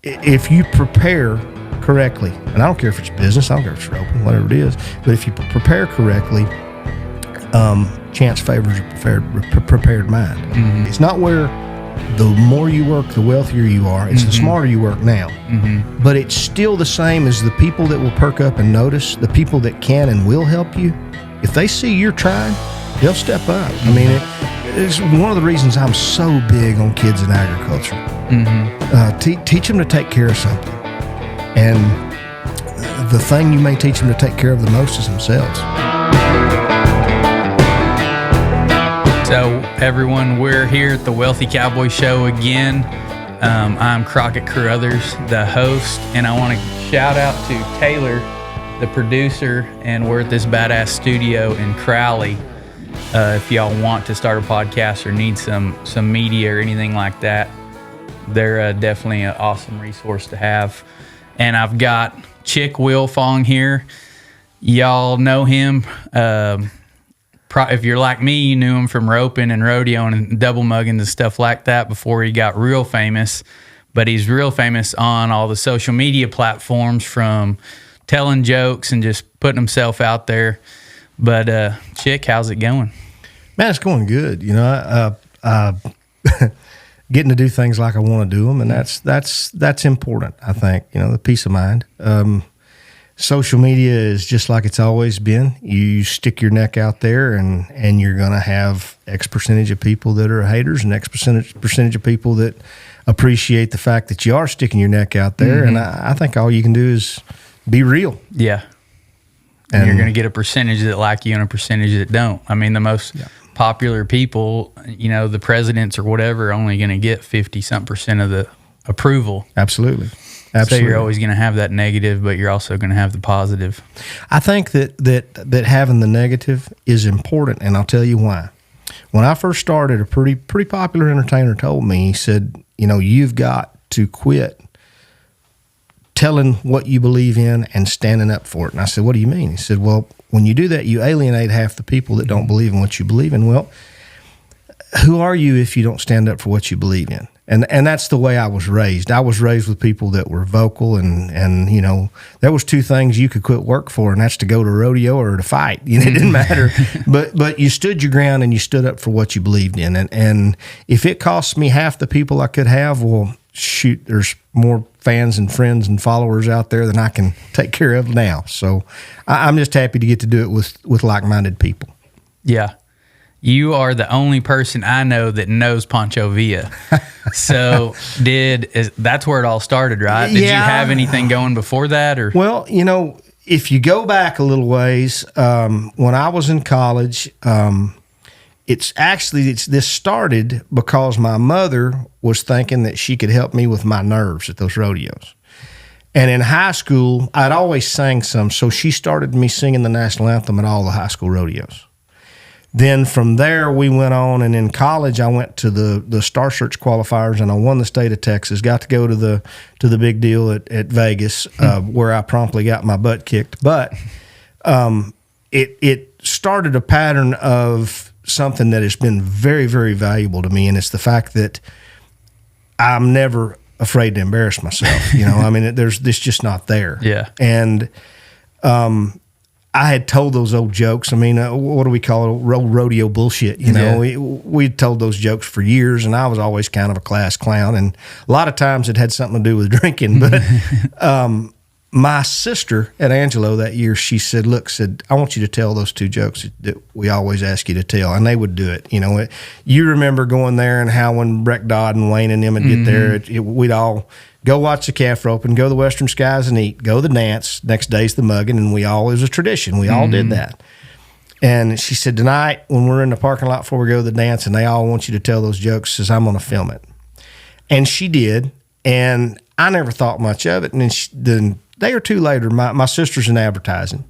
if you prepare correctly, and I don't care if it's business, I don't care if it's roping, whatever it is, but if you prepare correctly, chance favors a prepared mind. Mm-hmm. It's not where the more you work, the wealthier you are. It's the smarter you work now. Mm-hmm. But it's still the same as the people that will perk up and notice, the people that can and will help you. If they see you're trying, they'll step up. Mm-hmm. I mean, it's one of the reasons I'm so big on kids in agriculture. Mm-hmm. Teach them to take care of something. And the thing you may teach them to take care of the most is themselves. So everyone, we're here at the Wealthy Cowboy Show again. I'm Crockett Carruthers, the host, and I want to shout out to Taylor, the producer, and we're at this badass studio in Crowley. If y'all want to start a podcast or need some media or anything like that, they're definitely an awesome resource to have. And I've got Chic Wilfong here. Y'all know him. If you're like me, you knew him from roping and rodeo and double mugging and stuff like that before he got real famous. But he's real famous on all the social media platforms, from telling jokes and just putting himself out there. But Chic, how's it going? Man, it's going good. You know, getting to do things like I want to do them, and that's important. I think, you know, the peace of mind. Social media is just like it's always been. You stick your neck out there, and you're going to have X percentage of people that are haters and X percentage of people that appreciate the fact that you are sticking your neck out there. Mm-hmm. And I think all you can do is be real. Yeah. And you're going to get a percentage that like you and a percentage that don't. I mean, the most popular people, you know, the presidents or whatever, are only going to get 50-something% of the approval. Absolutely. So you're always going to have that negative, but you're also going to have the positive. I think that having the negative is important, and I'll tell you why. When I first started, a pretty popular entertainer told me, he said, you know, you've got to quit telling what you believe in and standing up for it. And I said, what do you mean? He said, well, when you do that, you alienate half the people that don't believe in what you believe in. Well, who are you if you don't stand up for what you believe in? And that's the way I was raised. I was raised with people that were vocal, and you know, there was two things you could quit work for, and that's to go to rodeo or to fight. You know, it didn't matter. But you stood your ground and you stood up for what you believed in. And if it costs me half the people I could have, well, shoot, there's more fans and friends and followers out there than I can take care of now. So I'm just happy to get to do it with like-minded people. Yeah. You are the only person I know that knows Pancho Villa. So that's where it all started, right? Did you have anything going before that? Or? Well, you know, if you go back a little ways, when I was in college, this started because my mother was thinking that she could help me with my nerves at those rodeos. And in high school, I'd always sang some, so she started me singing the national anthem at all the high school rodeos. Then from there, we went on, and in college, I went to the Star Search qualifiers, and I won the state of Texas. Got to go to the big deal at Vegas, where I promptly got my butt kicked. But it started a pattern of something that has been very, very valuable to me, and it's the fact that I'm never afraid to embarrass myself. You know, I mean, it's just not there. Yeah, and I had told those old jokes. I mean, what do we call it? Rodeo bullshit. You know, we'd told those jokes for years, and I was always kind of a class clown. And a lot of times it had something to do with drinking. But my sister at Angelo that year, she said, I want you to tell those two jokes that we always ask you to tell. And they would do it. You know, you remember going there and how when Breck Dodd and Wayne and them would get there, we'd all go watch the calf roping, go to the Western Skies and eat, go to the dance. Next day's the mugging, and it was a tradition. We all did that. And she said, tonight, when we're in the parking lot before we go to the dance, and they all want you to tell those jokes, says, I'm going to film it. And she did, and I never thought much of it. And then a day or two later, my sister's in advertising.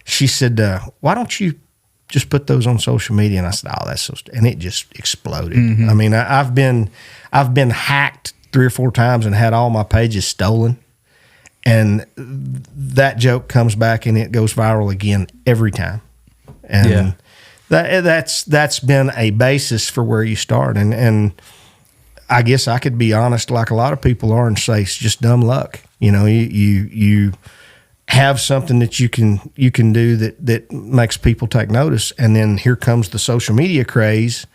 She said, why don't you just put those on social media? And I said, oh, that's so and it just exploded. I mean, I've been hacked 3 or 4 times and had all my pages stolen, and that joke comes back and it goes viral again every time. And that's been a basis for where you start. And I guess I could be honest, like a lot of people are, and say it's just dumb luck. You have something that you can do that makes people take notice, and then here comes the social media craze,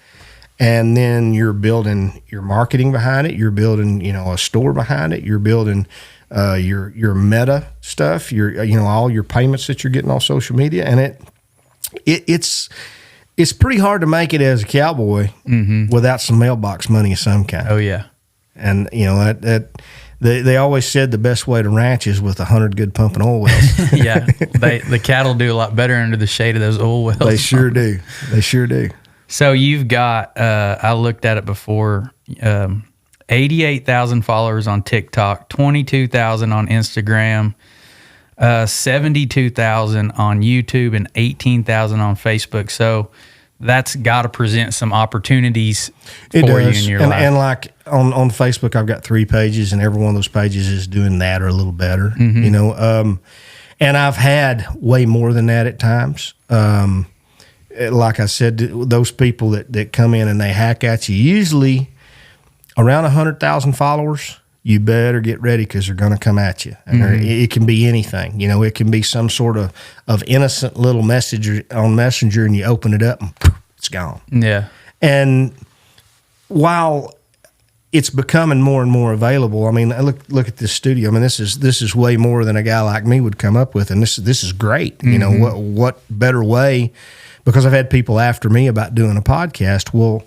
and then you're building your marketing behind it. You're building a store behind it. You're building your meta stuff. All your payments that you're getting on social media, and it's pretty hard to make it as a cowboy without some mailbox money of some kind. Oh yeah, and they always said the best way to ranch is with 100 good pumping oil wells. Yeah, the cattle do a lot better under the shade of those oil wells. They sure do. They sure do. So you've got I looked at it before. 88,000 followers on TikTok, 22,000 on Instagram, 72,000 on YouTube, and 18,000 on Facebook. So that's got to present some opportunities for you in your life. And like on Facebook, I've got 3 pages, and every one of those pages is doing that or a little better. And I've had way more than that at times. Like I said, those people that come in and they hack at you, usually around 100,000 followers, you better get ready because they're going to come at you. And it can be anything. It can be some sort of innocent little message on Messenger, and you open it up and it's gone. Yeah. And while it's becoming more and more available, I mean, look at this studio. I mean, this is way more than a guy like me would come up with, and this is great. What better way? Because I've had people after me about doing a podcast. Well,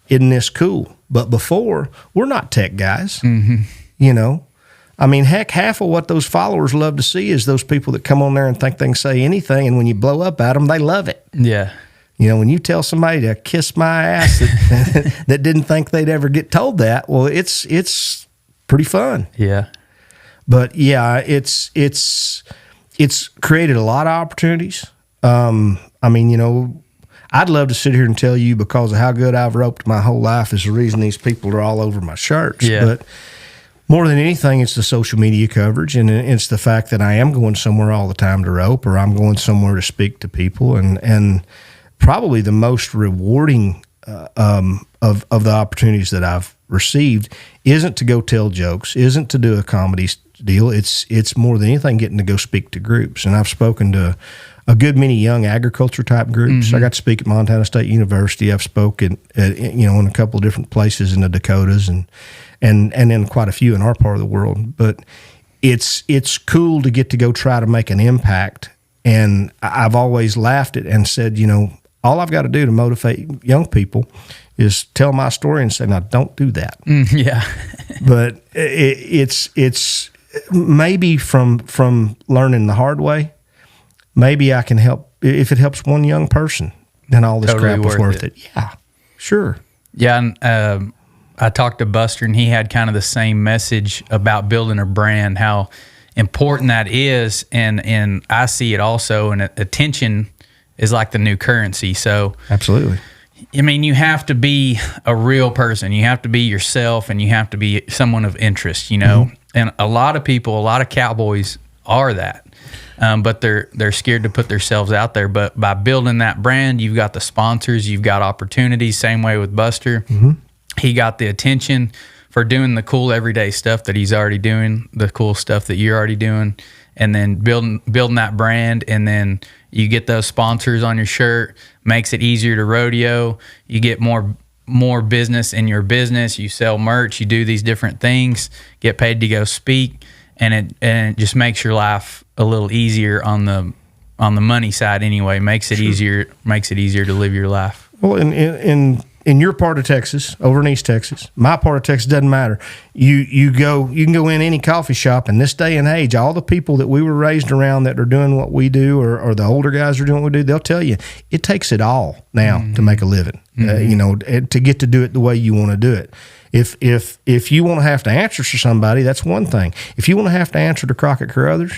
isn't this cool? But before, we're not tech guys. I mean, heck, half of what those followers love to see is those people that come on there and think they can say anything, and when you blow up at them, they love it. Yeah. When you tell somebody to kiss my ass that didn't think they'd ever get told that, well, it's pretty fun. Yeah. But yeah, it's created a lot of opportunities. I mean, I'd love to sit here and tell you because of how good I've roped my whole life is the reason these people are all over my shirts. Yeah. But more than anything, it's the social media coverage, and it's the fact that I am going somewhere all the time to rope, or I'm going somewhere to speak to people. And probably the most rewarding of the opportunities that I've received isn't to go tell jokes, isn't to do a comedy deal. It's more than anything getting to go speak to groups. And I've spoken to a good many young agriculture type groups. I got to speak at Montana State University. I've spoken in a couple of different places in the Dakotas and then quite a few in our part of the world. But it's cool to get to go try to make an impact. And I've always laughed at and said, all I've got to do to motivate young people is tell my story and say, now don't do that. Yeah. But it's maybe from learning the hard way. Maybe I can help. If it helps one young person, then all this Totally crap was worth it. Yeah, sure. Yeah, and I talked to Buster, and he had kind of the same message about building a brand, how important that is, and I see it also, and attention is like the new currency. So absolutely. I mean, you have to be a real person. You have to be yourself, and you have to be someone of interest, And a lot of people, a lot of cowboys are that. But they're scared to put themselves out there. But by building that brand, you've got the sponsors, you've got opportunities. Same way with Buster. He got the attention for doing the cool everyday stuff that he's already doing, the cool stuff that you're already doing, and then building that brand. And then you get those sponsors on your shirt, makes it easier to rodeo. You get more business in your business. You sell merch. You do these different things. Get paid to go speak. And it just makes your life a little easier on the money side anyway. Makes it easier to live your life. Well, in your part of Texas, over in East Texas, my part of Texas doesn't matter. You can go in any coffee shop, in this day and age, all the people that we were raised around that are doing what we do, or the older guys are doing what we do, they'll tell you it takes it all now to make a living. To get to do it the way you want to do it. If you want to have to answer to somebody, that's one thing. If you want to have to answer to Crockett Carruthers,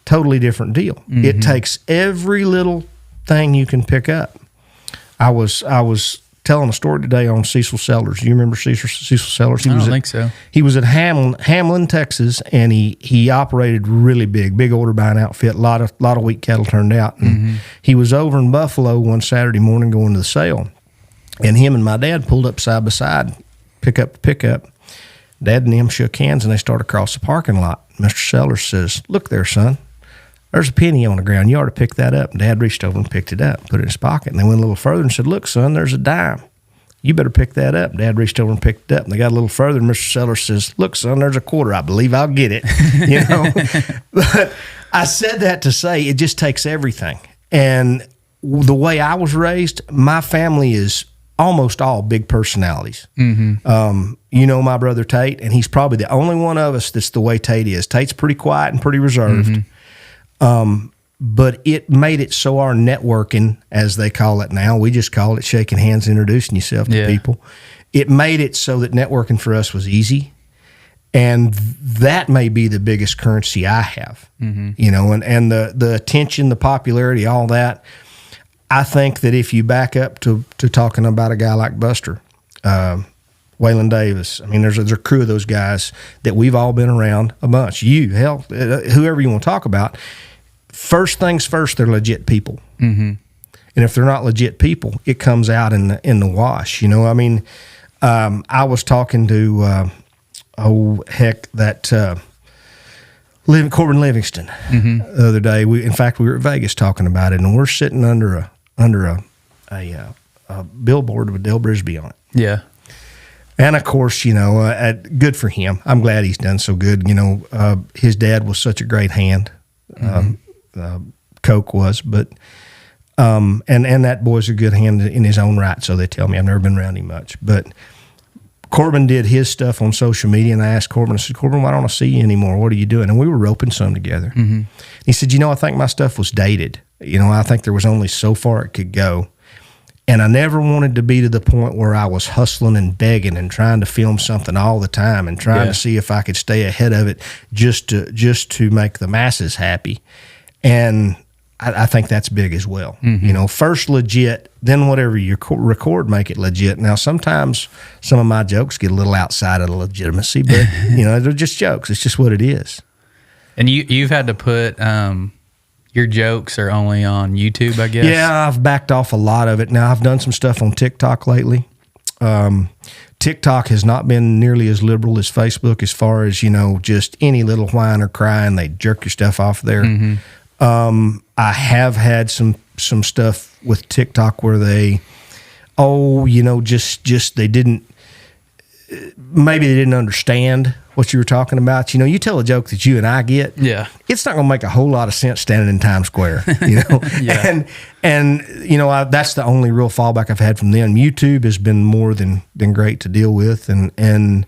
totally different deal. It takes every little thing you can pick up. I was telling a story today on Cecil Sellers. Do you remember Cecil Sellers? I don't think so. He was at Hamlin, Texas, and he operated really big order buying outfit. A lot of wheat cattle turned out. And he was over in Buffalo one Saturday morning going to the sale, and him and my dad pulled up side by side pickup to pickup. Dad and them shook hands, and they started across the parking lot. Mr. Sellers says, "Look there, son. There's a penny on the ground. You ought to pick that up." And Dad reached over and picked it up, put it in his pocket. And they went a little further and said, "Look, son, there's a dime. You better pick that up." Dad reached over and picked it up. And they got a little further, and Mr. Sellers says, "Look, son, there's a quarter. I believe I'll get it." But I said that to say it just takes everything. And the way I was raised, my family is almost all big personalities. My brother Tate, and he's probably the only one of us that's the way Tate is. Tate's pretty quiet and pretty reserved. But it made it so our networking, as they call it now, we just call it shaking hands, introducing yourself to people. It made it so that networking for us was easy. And that may be the biggest currency I have, and the attention, the popularity, all that. I think that if you back up to talking about a guy like Buster, Waylon Davis, I mean, there's a crew of those guys that we've all been around a bunch. Whoever you want to talk about. First things first, they're legit people. And if they're not legit people, it comes out in the wash. I was talking to Corbin Livingston the other day. We were at Vegas talking about it, and we're sitting under a billboard with Dale Brisby on it. Yeah. And of course, good for him. I'm glad he's done so good. His dad was such a great hand. Coke was, but and that boy's a good hand in his own right. So they tell me. I've never been around him much, but Corbin did his stuff on social media, and I asked Corbin, I said, "Corbin, why don't I see you anymore? What are you doing?" And we were roping some together. He said, "I think my stuff was dated. I think there was only so far it could go. And I never wanted to be to the point where I was hustling and begging and trying to film something all the time and trying to see if I could stay ahead of it just to make the masses happy." And I think that's big as well. First legit, then whatever you record, make it legit. Now, sometimes some of my jokes get a little outside of the legitimacy, but, they're just jokes. It's just what it is. And you've had to put your jokes are only on YouTube, I guess? Yeah, I've backed off a lot of it. Now, I've done some stuff on TikTok lately. TikTok has not been nearly as liberal as Facebook as far as, just any little whine or cry, and they jerk your stuff off there. I have had some stuff with TikTok where they, they didn't, maybe they didn't understand what you were talking about. You tell a joke that you and I get. Yeah. It's not going to make a whole lot of sense standing in Times Square, Yeah. And that's the only real fallback I've had from them. YouTube has been more than great to deal with. And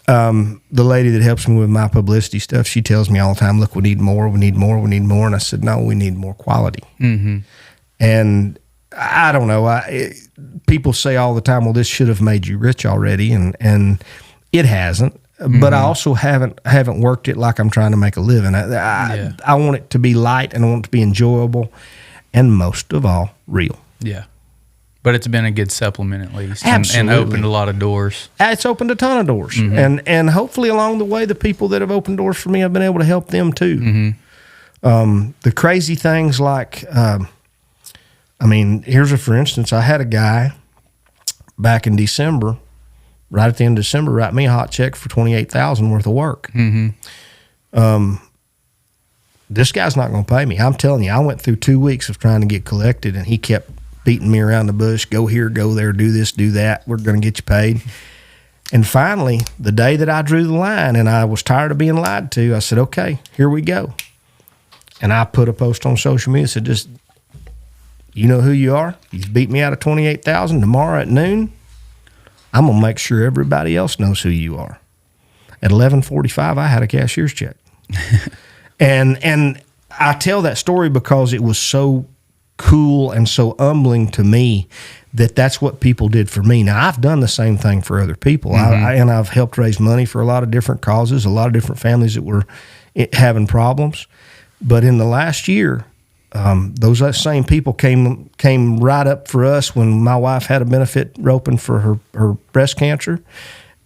the lady that helps me with my publicity stuff, she tells me all the time, "Look, we need more, we need more, we need more." And I said, "No, we need more quality." And I don't know. People say all the time, "Well, this should have made you rich already," and it hasn't. But I also haven't worked it like I'm trying to make a living. I want it to be light, and I want it to be enjoyable, and most of all, real. Yeah. But it's been a good supplement at least. Absolutely. And opened a lot of doors. It's opened a ton of doors. And hopefully along the way, the people that have opened doors for me, I've been able to help them too. The crazy things like, here's for instance, I had a guy back in December, right at the end of December, write me a hot check for $28,000 worth of work. This guy's not going to pay me. I'm telling you, I went through 2 weeks of trying to get collected, and he kept beating me around the bush. Go here, go there, do this, do that. We're going to get you paid. And finally, the day that I drew the line and I was tired of being lied to, I said, "Okay, here we go." And I put a post on social media that said, "You know who you are. You beat me out of $28,000 tomorrow at noon. I'm going to make sure everybody else knows who you are." At 11:45, I had a cashier's check. And I tell that story because it was so cool and so humbling to me that's what people did for me. Now, I've done the same thing for other people. And I've helped raise money for a lot of different causes, a lot of different families that were having problems. But in the last year, those same people came right up for us when my wife had a benefit roping for her breast cancer.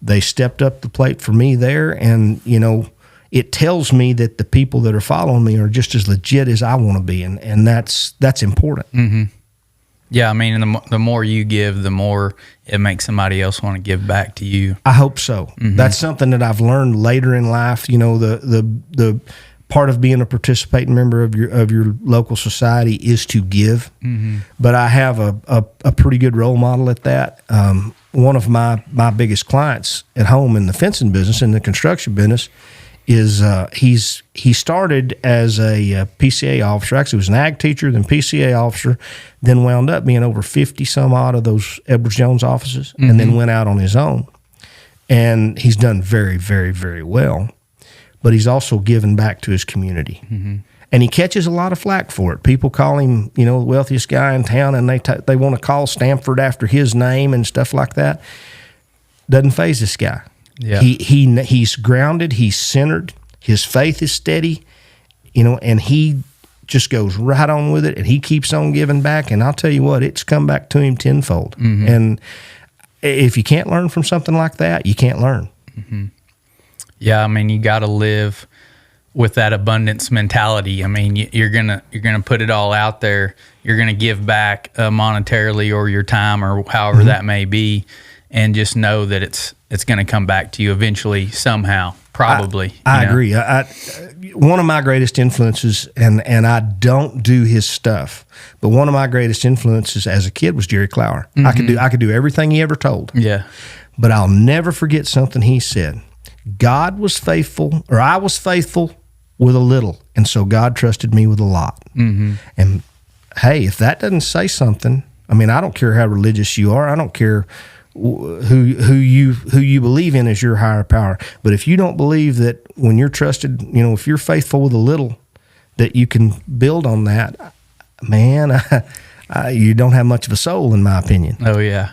They stepped up the plate for me there, and it tells me that the people that are following me are just as legit as I want to be, and that's important. Yeah, I mean, and the more you give, the more it makes somebody else want to give back to you. I hope so. That's something that I've learned later in life. You know, the part of being a participating member of your local society is to give. But I have a pretty good role model at that. One of my biggest clients at home in the fencing business, in the construction business, is he started as a PCA officer. Actually, was an ag teacher, then PCA officer, then wound up being over 50 some odd of those Edwards Jones offices, and then went out on his own. And he's done very, very, very well. But he's also given back to his community. And he catches a lot of flack for it. People call him, you know, the wealthiest guy in town, and they want to call Stamford after his name and stuff like that. Doesn't faze this guy. Yeah. He's grounded, he's centered, his faith is steady, you know, and he just goes right on with it, and he keeps on giving back. And I'll tell you what, it's come back to him tenfold. And if you can't learn from something like that, you can't learn. Yeah, I mean, you got to live with that abundance mentality. I mean, you're gonna put it all out there. You're gonna give back monetarily or your time or however that may be, and just know that it's gonna come back to you eventually somehow. Probably. I agree. One of my greatest influences, and I don't do his stuff, but one of my greatest influences as a kid was Jerry Clower. I could do everything he ever told. Yeah. But I'll never forget something he said. God was faithful, or I was faithful with a little, and so God trusted me with a lot. And hey, if that doesn't say something, I mean, I don't care how religious you are. I don't care who you believe in as your higher power. But if you don't believe that when you're trusted, you know, if you're faithful with a little, that you can build on that, man, you don't have much of a soul, in my opinion. Oh yeah.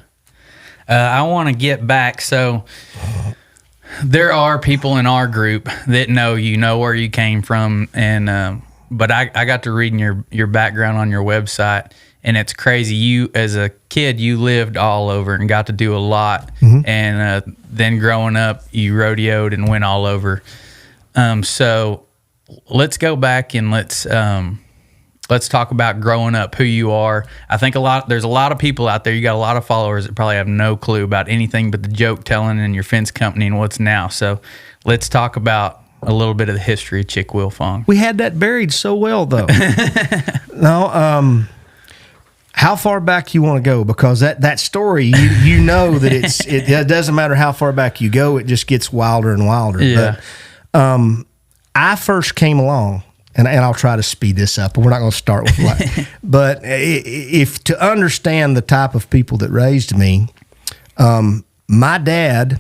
I want to get back. So there are people in our group that know where you came from, and but I got to reading your background on your website, and it's crazy. You, as a kid, you lived all over and got to do a lot, and then growing up, you rodeoed and went all over. So let's go back and let's talk about growing up, who you are. I think there's a lot of people out there. You got a lot of followers that probably have no clue about anything but the joke telling and your fence company and what's now. So let's talk about a little bit of the history of Chic Wilfong. We had that buried so well, though. No, how far back you want to go? Because that story, you know that it doesn't matter how far back you go, it just gets wilder and wilder. Yeah. But I first came along. And I'll try to speed this up. We're not going to start with that. But if to understand the type of people that raised me, my dad,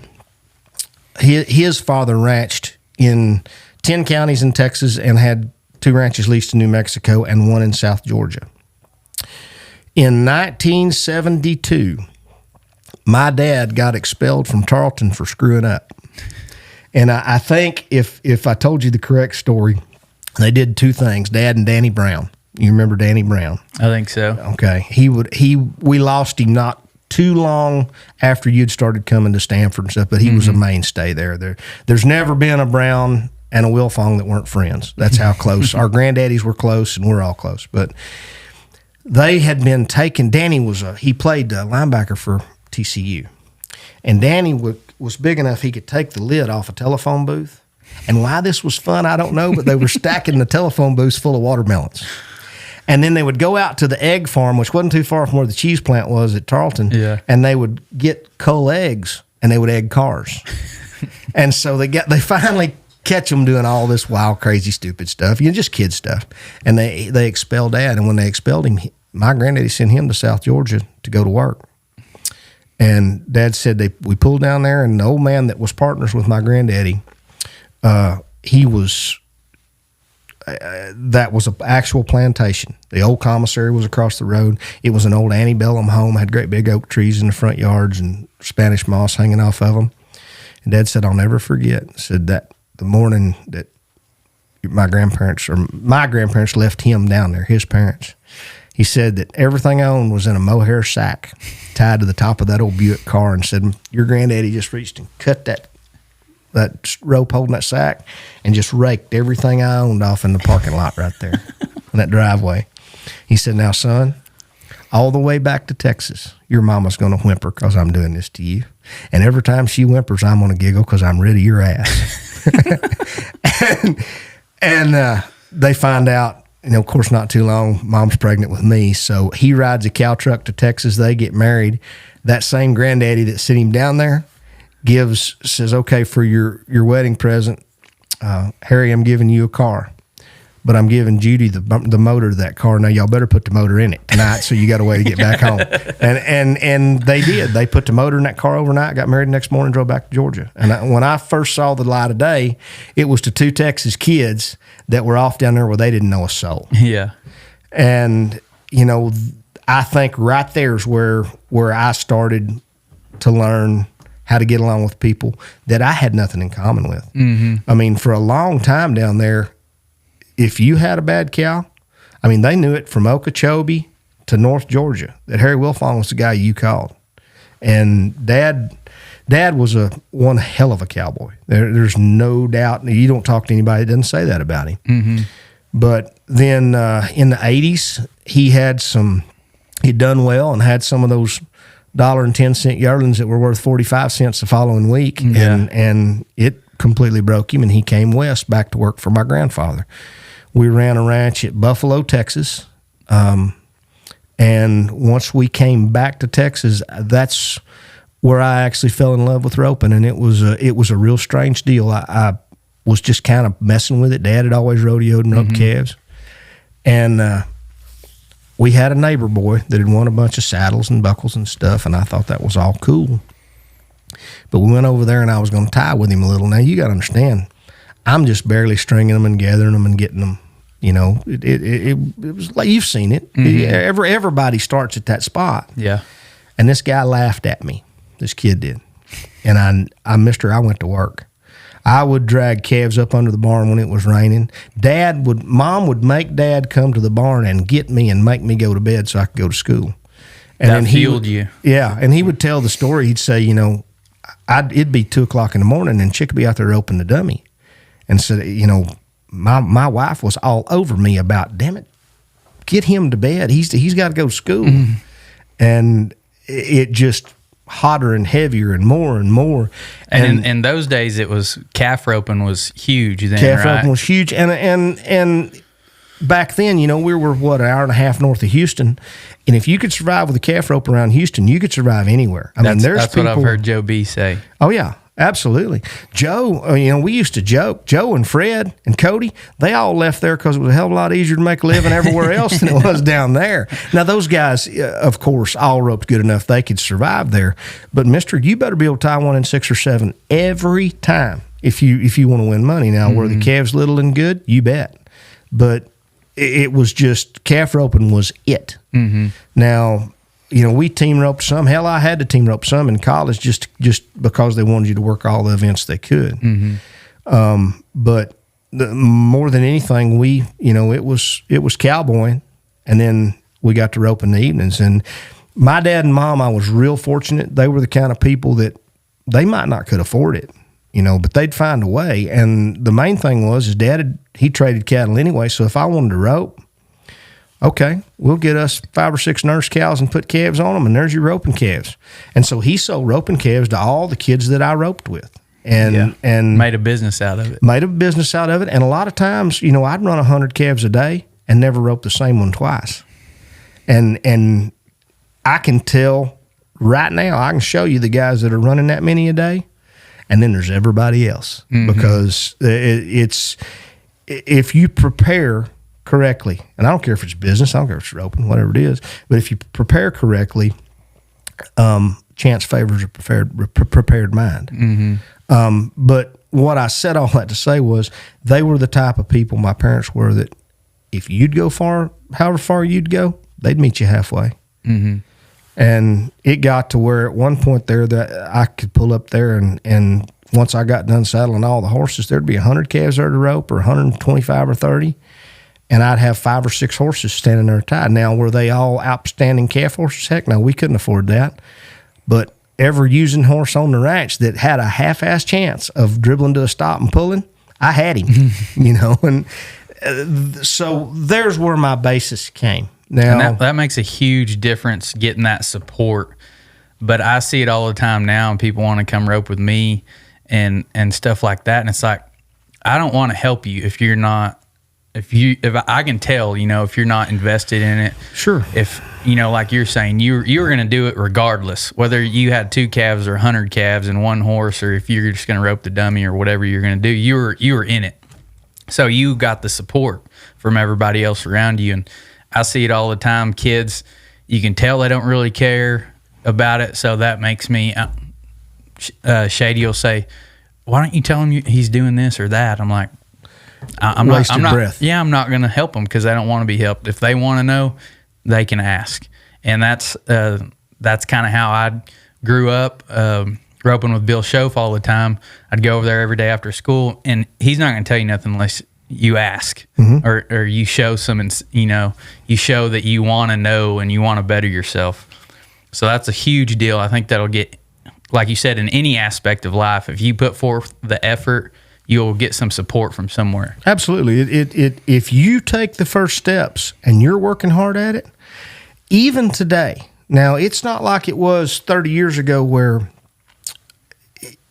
his father ranched in 10 counties in Texas and had 2 ranches leased in New Mexico and 1 in South Georgia. In 1972, my dad got expelled from Tarleton for screwing up. And I think if I told you the correct story, they did 2 things, Dad and Danny Brown. You remember Danny Brown? I think so. Okay. We lost him not too long after you'd started coming to Stanford and stuff, but he was a mainstay there. There's never been a Brown and a Wilfong that weren't friends. That's how close. Our granddaddies were close, and we're all close. But they had been taken. Danny he played linebacker for TCU. And Danny was big enough he could take the lid off a telephone booth. And why this was fun, I don't know, but they were stacking the telephone booths full of watermelons. And then they would go out to the egg farm, which wasn't too far from where the cheese plant was at Tarleton, and they would get cull eggs, and they would egg cars. And so they finally catch them doing all this wild, crazy, stupid stuff, just kid stuff. And they expelled Dad, and when they expelled him, my granddaddy sent him to South Georgia to go to work. And Dad said we pulled down there, and the old man that was partners with my granddaddy, that was an actual plantation. The old commissary was across the road. It was an old antebellum home, had great big oak trees in the front yards and Spanish moss hanging off of them. And Dad said, I'll never forget, said that the morning that my grandparents left him down there, his parents, he said that everything I owned was in a mohair sack tied to the top of that old Buick car, and said, your granddaddy just reached and cut that rope holding that sack and just raked everything I owned off in the parking lot right there in that driveway. He said, now, son, all the way back to Texas, your mama's going to whimper because I'm doing this to you. And every time she whimpers, I'm going to giggle because I'm rid of your ass. and they find out, of course, not too long, mom's pregnant with me. So he rides a cow truck to Texas. They get married. That same granddaddy that sent him down there says, okay, for your wedding present, Harry, I'm giving you a car. But I'm giving Judy the motor to that car. Now y'all better put the motor in it tonight, so you got a way to get back home. And they did. They put the motor in that car overnight. Got married the next morning, drove back to Georgia. And when I first saw the light of day, it was to two Texas kids that were off down there where they didn't know a soul. Yeah. And I think right there is where I started to learn how to get along with people that I had nothing in common with. Mm-hmm. I mean, for a long time down there, if you had a bad cow, they knew it from Okeechobee to North Georgia, that Harry Wilfong was the guy you called. And Dad was one hell of a cowboy. There's no doubt. You don't talk to anybody that doesn't say that about him. Mm-hmm. But then in the 80s, he'd done well and had some of those $1.10 yearlings that were worth 45 cents the following week. Yeah. And it completely broke him, and he came west back to work for my grandfather. We ran a ranch at Buffalo, Texas. And once we came back to Texas, that's where I actually fell in love with roping. And it was a real strange deal. I was just kind of messing with it. Dad had always rodeoed and roped calves. And we had a neighbor boy that had won a bunch of saddles and buckles and stuff, and I thought that was all cool. But we went over there, and I was going to tie with him a little. Now, you got to understand, I'm just barely stringing them and gathering them and getting them. It was like, you've seen it. Mm-hmm. Everybody starts at that spot. Yeah. And this guy laughed at me. This kid did. And I went to work. I would drag calves up under the barn when it was raining. Mom would make Dad come to the barn and get me and make me go to bed so I could go to school. And that fueled you. Yeah. And he would tell the story. He'd say, it'd be 2:00 in the morning and Chick would be out there roping the dummy. And said, my wife was all over me about, damn it, get him to bed. He's got to go to school. Mm-hmm. And it just hotter and heavier and more and more. And in those days, it was calf roping was huge then, calf roping was huge. And back then, we were, an hour and a half north of Houston. And if you could survive with a calf rope around Houston, you could survive anywhere. That's people, what I've heard Joe B say. Oh, yeah. Absolutely. Joe, we used to joke. Joe and Fred and Cody, they all left there because it was a hell of a lot easier to make a living everywhere else than it was down there. Now, those guys, of course, all roped good enough they could survive there. But, mister, you better be able to tie one in 6 or 7 every time if you want to win money. Now, were the calves little and good? You bet. But it was just, calf roping was it. Mm-hmm. Now, we team roped some. Hell, I had to team rope some in college just because they wanted you to work all the events they could. Mm-hmm. But more than anything, it was cowboying, and then we got to rope in the evenings. And my dad and mom, I was real fortunate. They were the kind of people that they might not could afford it, but they'd find a way. And the main thing was Dad he traded cattle anyway. So if I wanted to rope, okay, we'll get us 5 or 6 nurse cows and put calves on them, and there's your roping calves. And so he sold roping calves to all the kids that I roped with. And made a business out of it. And a lot of times, I'd run 100 calves a day and never rope the same one twice. And I can tell right now, I can show you the guys that are running that many a day, and then there's everybody else. Mm-hmm. Because it's if you prepare correctly, and I don't care if it's business, I don't care if it's roping, whatever it is, but if you prepare correctly, chance favors a prepared mind. Mm-hmm. But what I said all that to say was they were the type of people, my parents were, that if you'd go however far you'd go, they'd meet you halfway. Mm-hmm. And it got to where at one point there that I could pull up there and once I got done saddling all the horses, there'd be 100 calves there to rope or 125 or 30. And I'd have 5 or 6 horses standing there tied. Now, were they all outstanding calf horses? Heck no, we couldn't afford that. But every using horse on the ranch that had a half-ass chance of dribbling to a stop and pulling, I had him, And so there's where my basis came. Now and that makes a huge difference, getting that support. But I see it all the time now, and people want to come rope with me and stuff like that. And it's like, I don't want to help you if you're not, if I can tell, if you're not invested in it. Sure. If, like you're saying, you were going to do it regardless, whether you had 2 calves or 100 calves and 1 horse, or if you're just going to rope the dummy or whatever you're going to do, you were in it. So you got the support from everybody else around you. And I see it all the time. Kids, you can tell they don't really care about it. So that makes me, Shady will say, why don't you tell him he's doing this or that? I'm like, I'm not, breath. Yeah, I'm not going to help them because I don't want to be helped. If they want to know, they can ask. And that's kind of how I grew up, roping with Bill Schoaf all the time. I'd go over there every day after school, and he's not going to tell you nothing unless you ask, or you show you show that you want to know and you want to better yourself. So that's a huge deal. I think that'll get, like you said, in any aspect of life, if you put forth the effort, you'll get some support from somewhere. Absolutely. If you take the first steps and you're working hard at it, even today, now it's not like it was 30 years ago where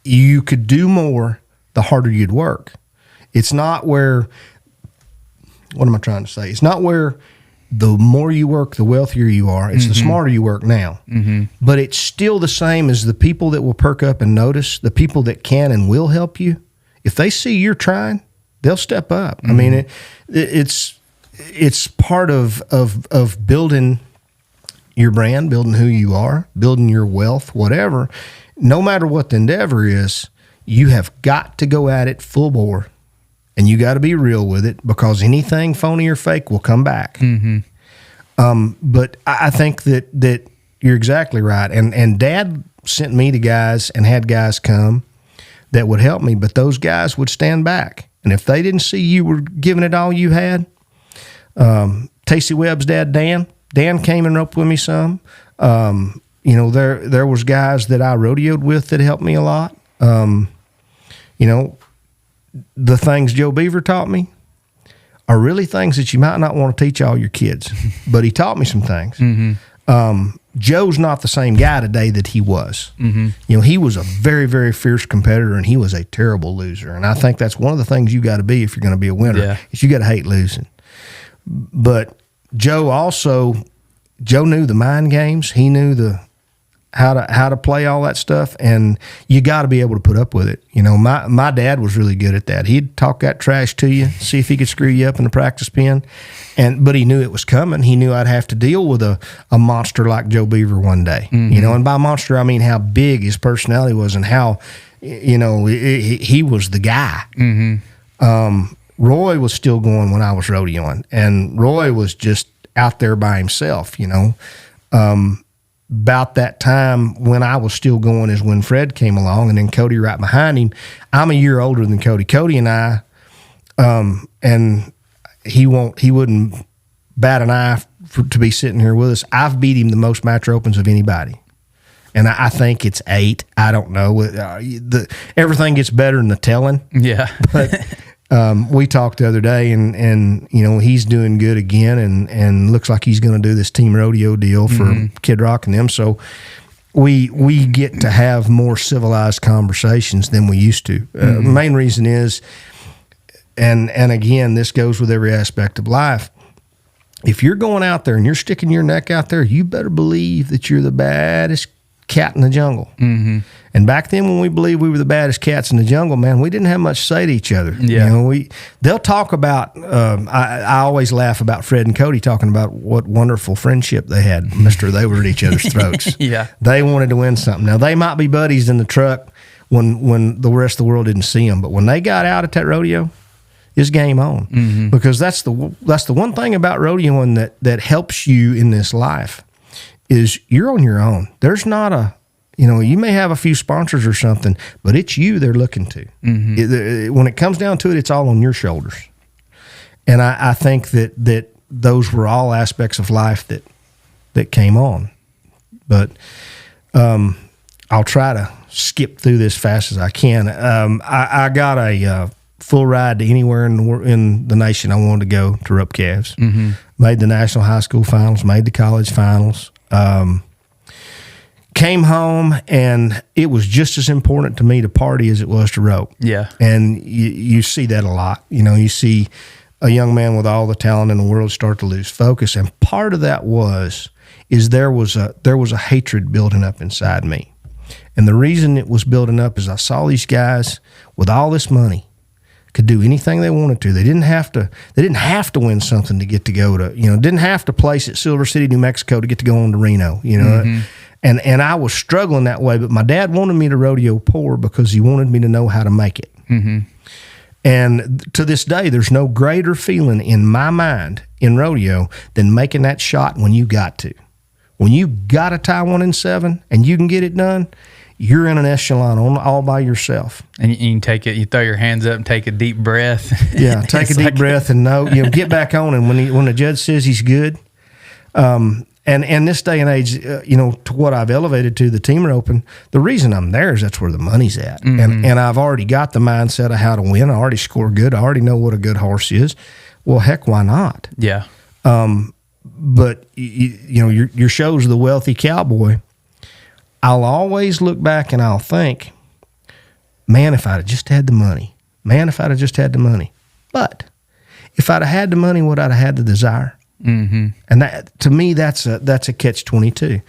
you could do more the harder you'd work. It's not where, what am I trying to say? It's not where the more you work, the wealthier you are. It's the smarter you work now. But it's still the same as the people that will perk up and notice, the people that can and will help you. If they see you're trying, they'll step up. I mean, it's part of building your brand, building who you are, building your wealth, whatever. No matter what the endeavor is, you have got to go at it full bore. And you got to be real with it, because anything phony or fake will come back. But I think that you're exactly right. And Dad sent me to guys and had guys come that would help me, but those guys would stand back. And if they didn't see you were giving it all you had, Tacey Webb's dad, Dan came and roped with me some. There was guys that I rodeoed with that helped me a lot. The things Joe Beaver taught me are really things that you might not want to teach all your kids, but he taught me some things. Joe's not the same guy today that he was. He was a very, very fierce competitor, and he was a terrible loser. And I think that's one of the things you got to be if you're going to be a winner, is you got to hate losing. But Joe knew the mind games. He knew how to play all that stuff, and you got to be able to put up with it. My dad was really good at that. He'd talk that trash to you, see if he could screw you up in the practice pen, but he knew it was coming. He knew I'd have to deal with a monster like Joe Beaver one day. And by monster I mean how big his personality was and how he was the guy. Roy was still going when I was rodeoing, and Roy was just out there by himself. About that time when I was still going is when Fred came along, and then Cody right behind him. I'm a year older than Cody. Cody and I, and he wouldn't bat an eye to be sitting here with us. I've beat him the most match opens of anybody. And I think it's 8. I don't know. Everything gets better in the telling. Yeah. But we talked the other day, and he's doing good again, and looks like he's going to do this team rodeo deal for Kid Rock and them. So we get to have more civilized conversations than we used to. The main reason is, and again, this goes with every aspect of life. If you're going out there and you're sticking your neck out there, you better believe that you're the baddest cat in the jungle. And back then, when we believed we were the baddest cats in the jungle, man, we didn't have much to say to each other. They'll talk about, I always laugh about Fred and Cody talking about what wonderful friendship they had. They were at each other's throats. They wanted to win something. Now, they might be buddies in the truck when the rest of the world didn't see them, but when they got out at that rodeo, it's game on. Because that's the one thing about rodeoing that helps you in this life is you're on your own. There's not you may have a few sponsors or something, but it's you they're looking to. When it comes down to it, it's all on your shoulders. And I think that those were all aspects of life that came on. But I'll try to skip through this fast as I can. I got full ride to anywhere in the nation I wanted to go to rope calves. Mm-hmm. Made the national high school finals, made the college finals. Came home, and it was just as important to me to party as it was to rope. Yeah. And you see that a lot. You see a young man with all the talent in the world start to lose focus. And part of that is there was a hatred building up inside me. And the reason it was building up is I saw these guys with all this money could do anything they wanted to. They didn't have to win something to get to go to, didn't have to place at Silver City, New Mexico to get to go on to Reno, Mm-hmm. And I was struggling that way, but my dad wanted me to rodeo poor because he wanted me to know how to make it. Mm-hmm. And to this day, there's no greater feeling in my mind in rodeo than making that shot when you got to. When you got to tie 1 in 7 and you can get it done, you're in an echelon all by yourself. And you can take it, you throw your hands up and take a deep breath. Yeah, take a deep breath and get back on. And when the judge says he's good, and this day and age, to what I've elevated to the team roping, the reason I'm there is that's where the money's at. Mm-hmm. And I've already got the mindset of how to win. I already score good. I already know what a good horse is. Well, heck, why not? Yeah. But your show's The Wealthy Cowboy. I'll always look back and I'll think, man, if I'd have just had the money. Man, if I'd have just had the money. But if I'd have had the money, would I have had the desire? Mm-hmm. And that, to me, that's a catch-22.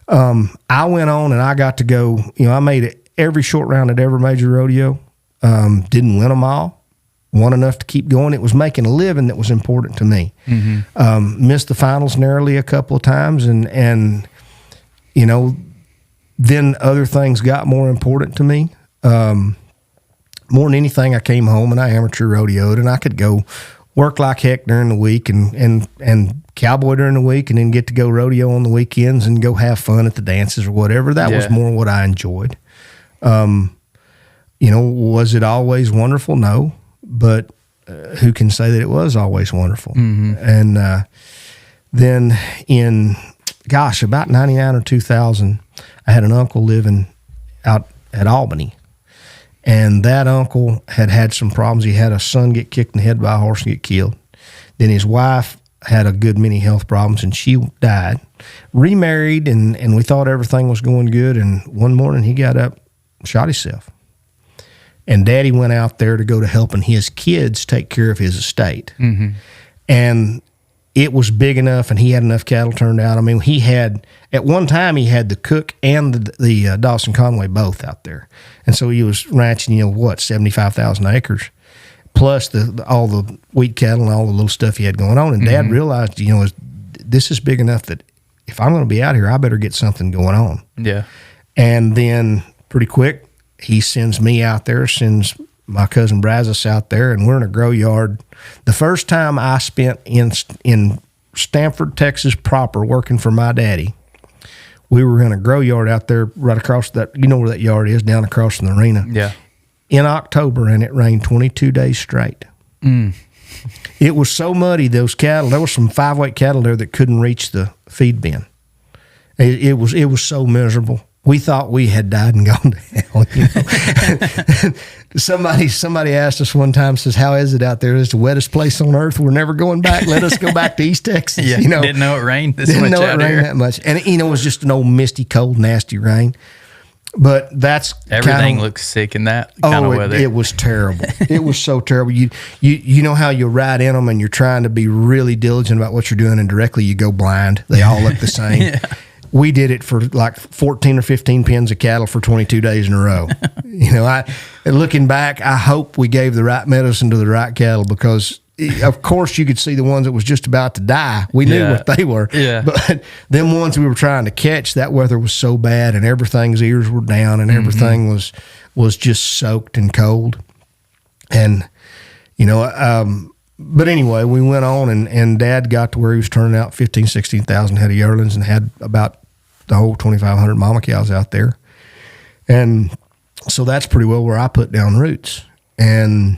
I went on and I got to go. I made it every short round at every major rodeo. Didn't win them all. Won enough to keep going. It was making a living that was important to me. Mm-hmm. Missed the finals narrowly a couple of times, and then other things got more important to me. More than anything, I came home and I amateur rodeoed, and I could go work like heck during the week and cowboy during the week, and then get to go rodeo on the weekends and go have fun at the dances or whatever. That was more what I enjoyed. Was it always wonderful? No. But who can say that it was always wonderful? Mm-hmm. And then in, about 99 or 2000, I had an uncle living out at Albany. And that uncle had some problems. He had a son get kicked in the head by a horse and get killed. Then his wife had a good many health problems, and she died. Remarried, and we thought everything was going good. And one morning he got up, shot himself. And Daddy went out there to go to helping his kids take care of his estate. Mm-hmm. And it was big enough, and he had enough cattle turned out. I mean, at one time, he had the Cook and the Dawson Conway both out there. And so he was ranching, 75,000 acres, plus all the wheat cattle and all the little stuff he had going on. And Dad realized, this is big enough that if I'm going to be out here, I better get something going on. Yeah. And then pretty quick, he sends me out there, sends my cousin Brazos out there, and we're in a grow yard. The first time I spent in Stanford, Texas proper, working for my daddy, we were in a grow yard out there right across that, where that yard is, down across from the arena. Yeah. In October, and it rained 22 days straight. Mm. It was so muddy, those cattle, there were some 5-weight cattle there that couldn't reach the feed bin. It was so miserable. We thought we had died and gone to hell. Somebody asked us one time, says, "How is it out there? It's the wettest place on earth. We're never going back. Let us go back to East Texas." Yeah, didn't know it rained this much out here. Didn't know it rained that much. And, it was just an old misty, cold, nasty rain. But that's everything looks sick in that kind of weather. It was terrible. It was so terrible. You know how you ride in them and you're trying to be really diligent about what you're doing, and directly you go blind. They all look the same. Yeah. We did it for like 14 or 15 pens of cattle for 22 days in a row. Looking back, I hope we gave the right medicine to the right cattle, because, of course, you could see the ones that was just about to die. We knew what they were. Yeah. But them ones we were trying to catch, that weather was so bad, and everything's ears were down, and everything was just soaked and cold. And, but anyway, we went on, and Dad got to where he was turning out 15,000, 16,000 head of yearlings, and had about the whole 2,500 mama cows out there. And so that's pretty well where I put down roots. And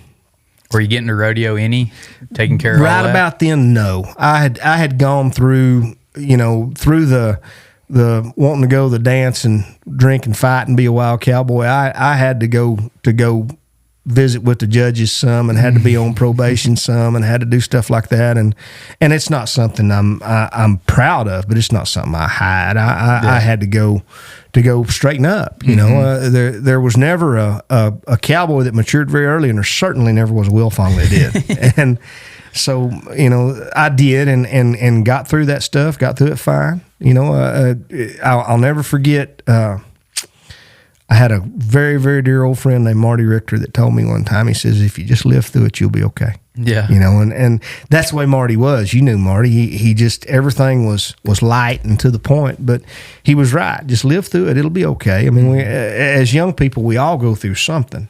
were you getting to rodeo taking care of all that? Right about then, no. I had gone through, through the wanting to go to the dance and drink and fight and be a wild cowboy. I had to go visit with the judges some, and had to be on probation some, and had to do stuff like that. And it's not something I'm proud of, but it's not something I hide. I had to go straighten up. You know, there was never a cowboy that matured very early, and there certainly never was a Wilfong that did. And so, you know, I did, and got through that stuff, got through it fine. You know, I'll never forget. I had a very, very dear old friend named Marty Richter that told me one time, he says, if you just live through it, you'll be okay. Yeah. You know, and that's the way Marty was. You knew Marty. He just, everything was light and to the point, but he was right. Just live through it. It'll be okay. I mean, as young people, we all go through something.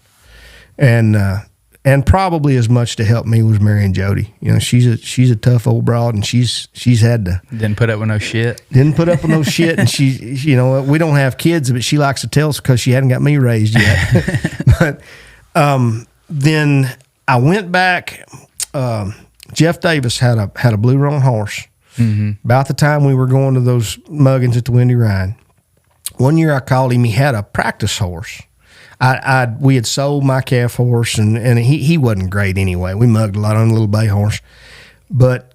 And probably as much to help me was marrying Jody. You know, she's a tough old broad, and she's had to. Didn't put up with no shit. Didn't put up with no shit, and she, you know, we don't have kids, but she likes to tell us because she hadn't got me raised yet. But then I went back. Jeff Davis had a blue roan horse. About the time we were going to those muggins at the Windy Rhine. One year I called him. He had a practice horse. We had sold my calf horse, and he wasn't great anyway. We mugged a lot on a little bay horse. But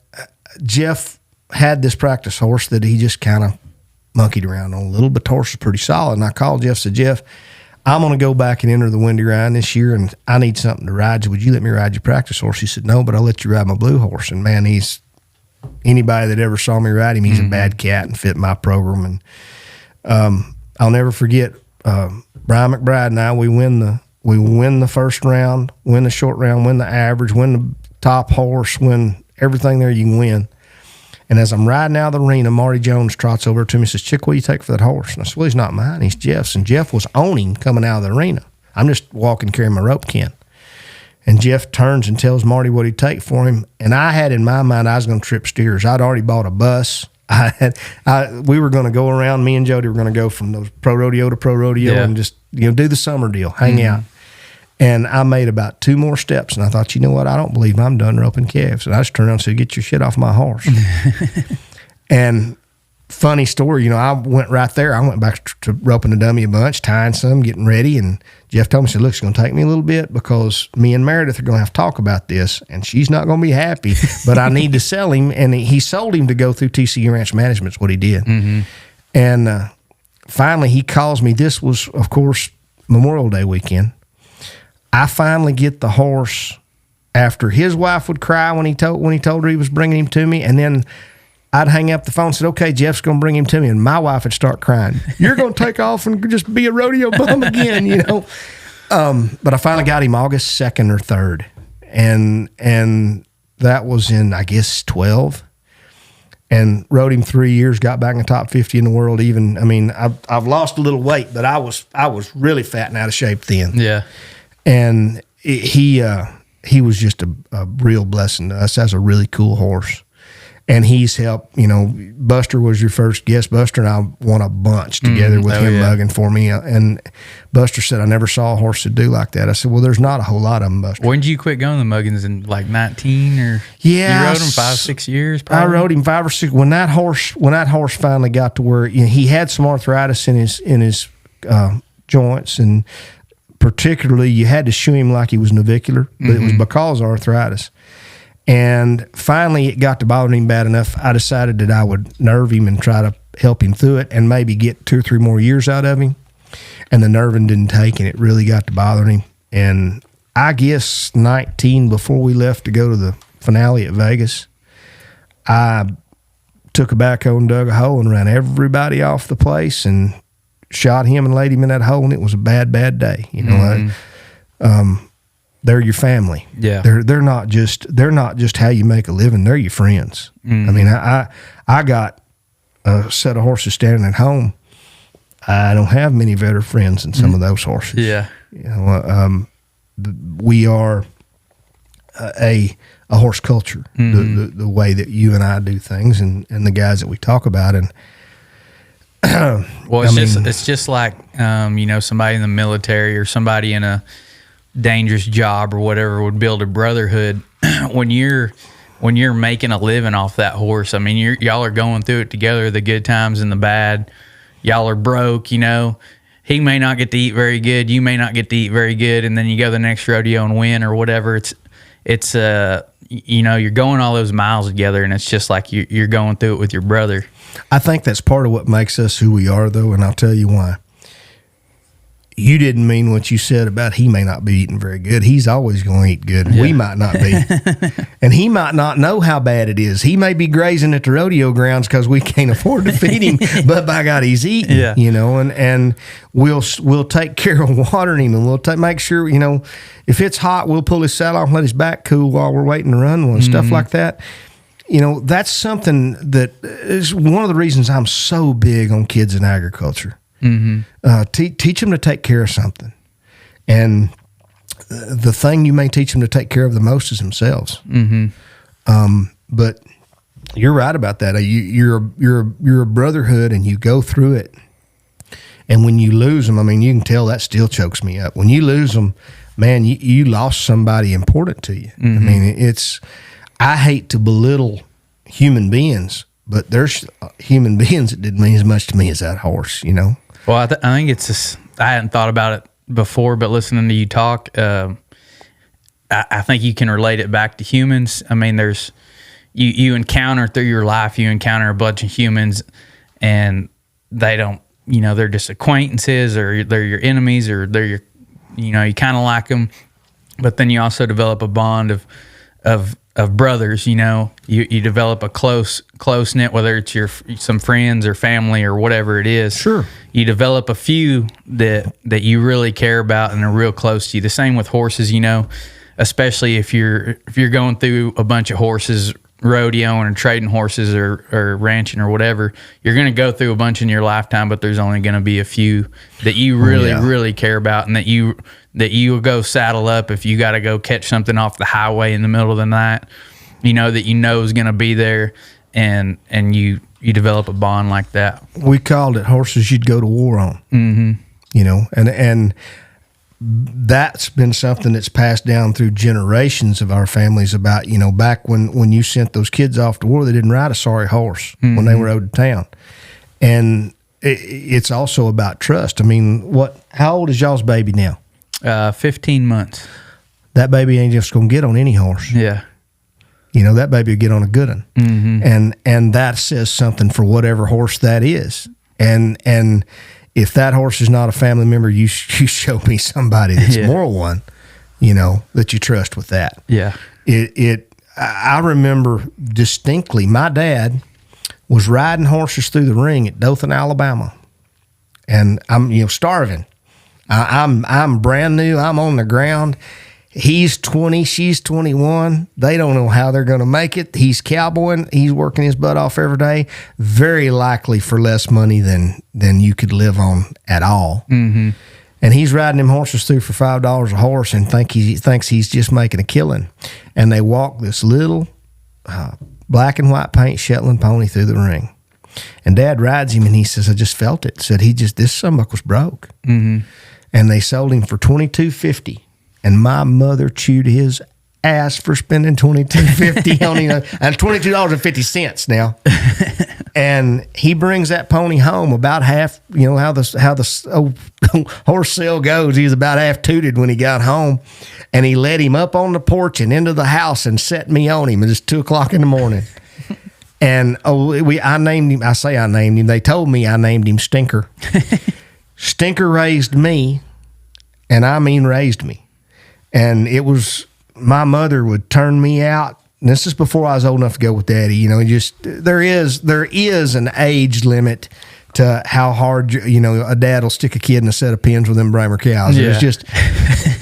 Jeff had this practice horse that he just kind of monkeyed around on a little, but the horse was pretty solid. And I called Jeff, said, Jeff, I'm going to go back and enter the Windy Rhine this year, and I need something to ride. Would you let me ride your practice horse? He said, no, but I'll let you ride my blue horse. And, man, anybody that ever saw me ride him, he's a bad cat and fit my program. And I'll never forget Brian McBride and I, we win the first round, win the short round, win the average, win the top horse, win everything there you can win. And as I'm riding out of the arena, Marty Jones trots over to me and says, Chick, what do you take for that horse? And I said, well, he's not mine. He's Jeff's. And Jeff was on him coming out of the arena. I'm just walking, carrying my rope can. And Jeff turns and tells Marty what he'd take for him. And I had in my mind I was going to trip steers. I'd already bought a bus. We were going to go around. Me and Jody were going to go from those pro rodeo to pro rodeo and just, you know, do the summer deal, hang out. And I made about 2 more steps, and I thought, you know what? I don't believe I'm done roping calves. And I just turned around and said, get your shit off my horse. And funny story, you know, I went right there. I went back to roping the dummy a bunch, tying some, getting ready. And Jeff told me, he said, look, it's going to take me a little bit because me and Meredith are going to have to talk about this, and she's not going to be happy, but I need to sell him. And he sold him to go through TCU Ranch Management is what he did. And finally he calls me. This was, of course, Memorial Day weekend. I finally get the horse after his wife would cry when he told her he was bringing him to me, and then I'd hang up the phone and said, okay, Jeff's going to bring him to me, and my wife would start crying. You're going to take off and just be a rodeo bum again, you know. But I finally got him August 2nd or 3rd, and that was in, I guess, 12. And rode him 3 years, got back in the top 50 in the world. Even, I mean, I've lost a little weight, but I was really fat and out of shape then. Yeah. And he was just a real blessing to us. That's a really cool horse. And he's helped, you know, Buster was your first guest. Buster and I won a bunch together with him mugging for me. And Buster said, I never saw a horse that do like that. I said, well, there's not a whole lot of them, Buster. When did you quit going to the muggins, in like 19 or? Yeah. You rode him 5-6 years probably? I rode him 5 or 6. When that horse finally got to where, you know, he had some arthritis in his joints, and particularly you had to shoe him like he was navicular, but it was because of arthritis. And finally it got to bothering him bad enough, I decided that I would nerve him and try to help him through it and maybe get 2 or 3 more years out of him. And the nerving didn't take, and it really got to bothering him. And I guess 19, before we left to go to the finale at Vegas, I took a backhoe and dug a hole and ran everybody off the place and shot him and laid him in that hole, and it was a bad, bad day. You know, they're your family. Yeah. They're not just how you make a living. They're your friends. I mean, I got a set of horses standing at home. I don't have many better friends than some of those horses. Yeah. You know, we are a horse culture, the way that you and I do things, and the guys that we talk about. And well, it's just like, you know, somebody in the military or somebody in a dangerous job or whatever would build a brotherhood. when you're making a living off that horse, I mean, y'all are going through it together, the good times and the bad. Y'all are broke, you know. he may not get to eat very good, you may not get to eat very good, and then you go to the next rodeo and win or whatever. It's you know, you're going all those miles together, and it's just like you're going through it with your brother. I think that's part of what makes us who we are, though, and I'll tell you why. You didn't mean what you said about he may not be eating very good. He's always going to eat good, and we might not be. And he might not know how bad it is. He may be grazing at the rodeo grounds because we can't afford to feed him, but by God, he's eating, you know, and we'll take care of watering him, and we'll make sure, you know, if it's hot, we'll pull his saddle off and let his back cool while we're waiting to run one, stuff like that. You know, that's something that is one of the reasons I'm so big on kids in agriculture. Teach them to take care of something, and the thing you may teach them to take care of the most is themselves. But you're right about that. You're a brotherhood, and you go through it. And when you lose them, I mean, you can tell that still chokes me up. When you lose them, man, you lost somebody important to you. I mean, I hate to belittle human beings, but there's human beings that didn't mean as much to me as that horse, you know? Well, I think it's just, I hadn't thought about it before, but listening to you talk, I think you can relate it back to humans. I mean, there's, you encounter through your life, you encounter a bunch of humans, and they don't, you know, they're just acquaintances, or they're your enemies, or they're your, you know, you kind of like them, but then you also develop a bond of brothers. You know, you develop a close knit, whether it's some friends or family or whatever it is. Sure. You develop a few that you really care about and are real close to you. The same with horses, you know, especially if you're going through a bunch of horses, rodeoing or trading horses or ranching or whatever, you're going to go through a bunch in your lifetime, but there's only going to be a few that you really care about, and that you go saddle up if you got to go catch something off the highway in the middle of the night, you know, that you know is going to be there, and you develop a bond like that. We called it horses you'd go to war on. You know, and that's been something that's passed down through generations of our families about, you know, back when you sent those kids off to war, they didn't ride a sorry horse when they rode to town. And it's also about trust. I mean, how old is y'all's baby now? 15 months. That baby ain't just going to get on any horse. Yeah. You know, that baby will get on a good one. And that says something for whatever horse that is. And if that horse is not a family member, you show me somebody that's more one, you know, that you trust with that. Yeah. I remember distinctly, my dad was riding horses through the ring at Dothan, Alabama. And I'm, you know, starving. I'm brand new. I'm on the ground. He's 20, she's 21. They don't know how they're going to make it. He's cowboying. He's working his butt off every day, very likely for less money than you could live on at all. And he's riding them horses through for $5 a horse and thinks he's just making a killing. And they walk this little black and white paint Shetland pony through the ring. And Dad rides him, and he says, I just felt it. Said this sumbuk was broke. And they sold him for $22.50. And my mother chewed his ass for spending $22.50 on him, and $22.50 now. And he brings that pony home about half. You know how the old horse sale goes. He was about half tooted when he got home, and he led him up on the porch and into the house and set me on him. It was 2:00 in the morning. And I named him. I say I named him. They told me I named him Stinker. Stinker raised me, and I mean raised me. And it was, my mother would turn me out. And this is before I was old enough to go with Daddy. You know, there is an age limit to how hard, you know, a dad will stick a kid in a set of pins with them Bramer cows. Yeah. It was just,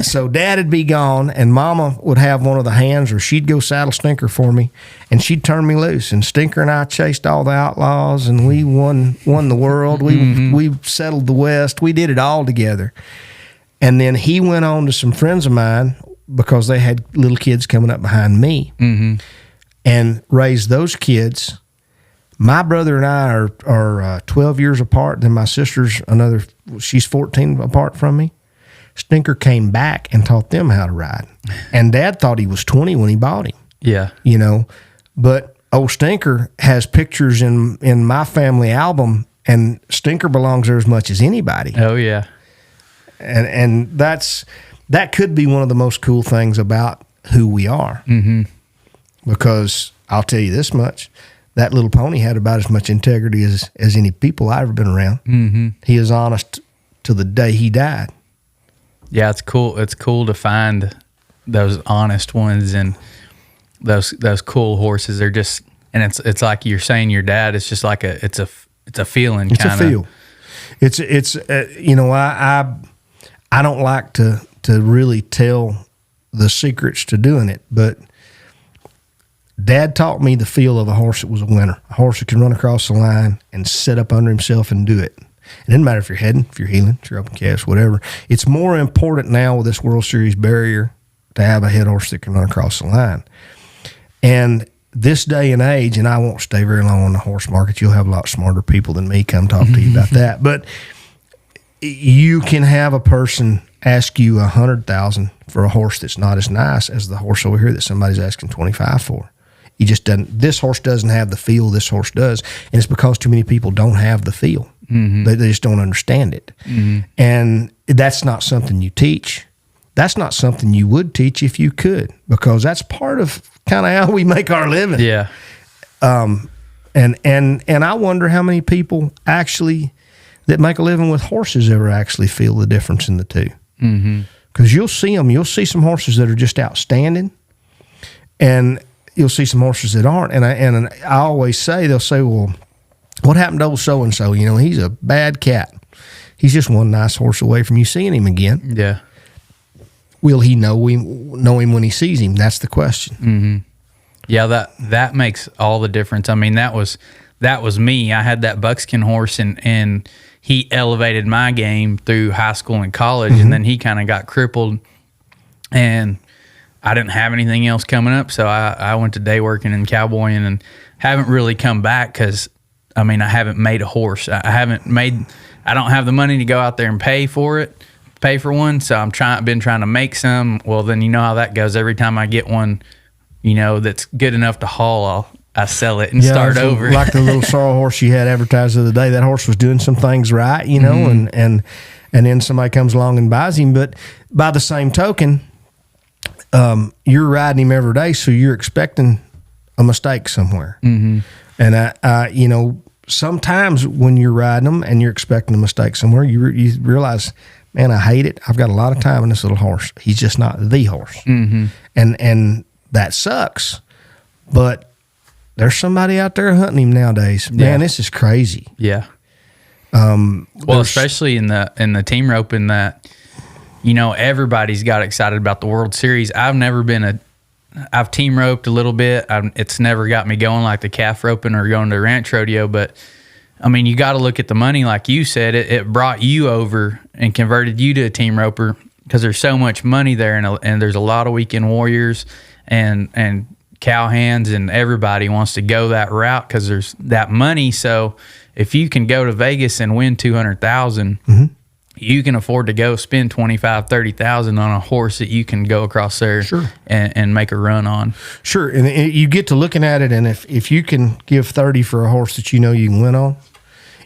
so Dad'd be gone, and Mama would have one of the hands, or she'd go saddle Stinker for me, and she'd turn me loose. And Stinker and I chased all the outlaws, and we won the world. We settled the West. We did it all together. And then he went on to some friends of mine, because they had little kids coming up behind me, and raised those kids. My brother and I are 12 years apart. Then my sister's she's 14 apart from me. Stinker came back and taught them how to ride. And Dad thought he was 20 when he bought him. Yeah. You know, but old Stinker has pictures in my family album, and Stinker belongs there as much as anybody. Oh, yeah. And that could be one of the most cool things about who we are. Mm-hmm. Because I'll tell you this much, that little pony had about as much integrity as any people I've ever been around. Mm-hmm. He is honest to the day he died. Yeah, it's cool. It's cool to find those honest ones and those cool horses. They're just, and it's like you're saying, your dad. It's just like it's a feeling. It's kinda. A feel. It's I don't like to really tell the secrets to doing it, but Dad taught me the feel of a horse that was a winner, a horse that can run across the line and sit up under himself and do it. It doesn't matter if you're heading, if you're heeling, if you're open calves, whatever. It's more important now with this World Series barrier to have a head horse that can run across the line. And this day and age, and I won't stay very long on the horse market. You'll have a lot smarter people than me come talk to you about that. But you can have a person ask you $100,000 for a horse that's not as nice as the horse over here that somebody's asking $25,000 for. He just doesn't. This horse doesn't have the feel this horse does, and it's because too many people don't have the feel. Mm-hmm. They just don't understand it, and that's not something you teach. That's not something you would teach if you could, because that's part of kind of how we make our living. Yeah. And I wonder how many people actually that make a living with horses ever actually feel the difference in the two. Because you'll see them. You'll see some horses that are just outstanding, and you'll see some horses that aren't. And I always say, they'll say, well, what happened to old so-and-so? You know, he's a bad cat. He's just one nice horse away from you seeing him again. Yeah. Will he know him when he sees him? That's the question. Mm-hmm. Yeah, that makes all the difference. I mean, that was me. I had that buckskin horse, and he elevated my game through high school and college, and then he kind of got crippled, and I didn't have anything else coming up, so I went to day working and cowboying, and haven't really come back because, I mean, I haven't made a horse. I don't have the money to go out there and pay for one, so I've been trying to make some. Well, then you know how that goes. Every time I get one, you know, that's good enough to haul, I sell it and start over. Like the little sorrel horse you had advertised the other day. That horse was doing some things right, you know, and then somebody comes along and buys him. But by the same token, you're riding him every day, so you're expecting a mistake somewhere. Mm-hmm. And I, you know, sometimes when you're riding them and you're expecting a mistake somewhere, you realize, man, I hate it. I've got a lot of time in this little horse. He's just not the horse. Mm-hmm. And that sucks. But there's somebody out there hunting him nowadays. Man, Yeah. This is crazy. Yeah. Well, especially in the team roping, that, you know, everybody's got excited about the World Series. I've team roped a little bit. It's never got me going like the calf roping or going to ranch rodeo, but I mean, you got to look at the money. Like you said, it brought you over and converted you to a team roper because there's so much money there, and there's a lot of weekend warriors and cow hands, and everybody wants to go that route because there's that money. So if you can go to Vegas and win $200,000, you can afford to go spend $25,000-$30,000 on a horse that you can go across there and make a run on. Sure, and you get to looking at it, and if you can give $30 for a horse that you know you can win on,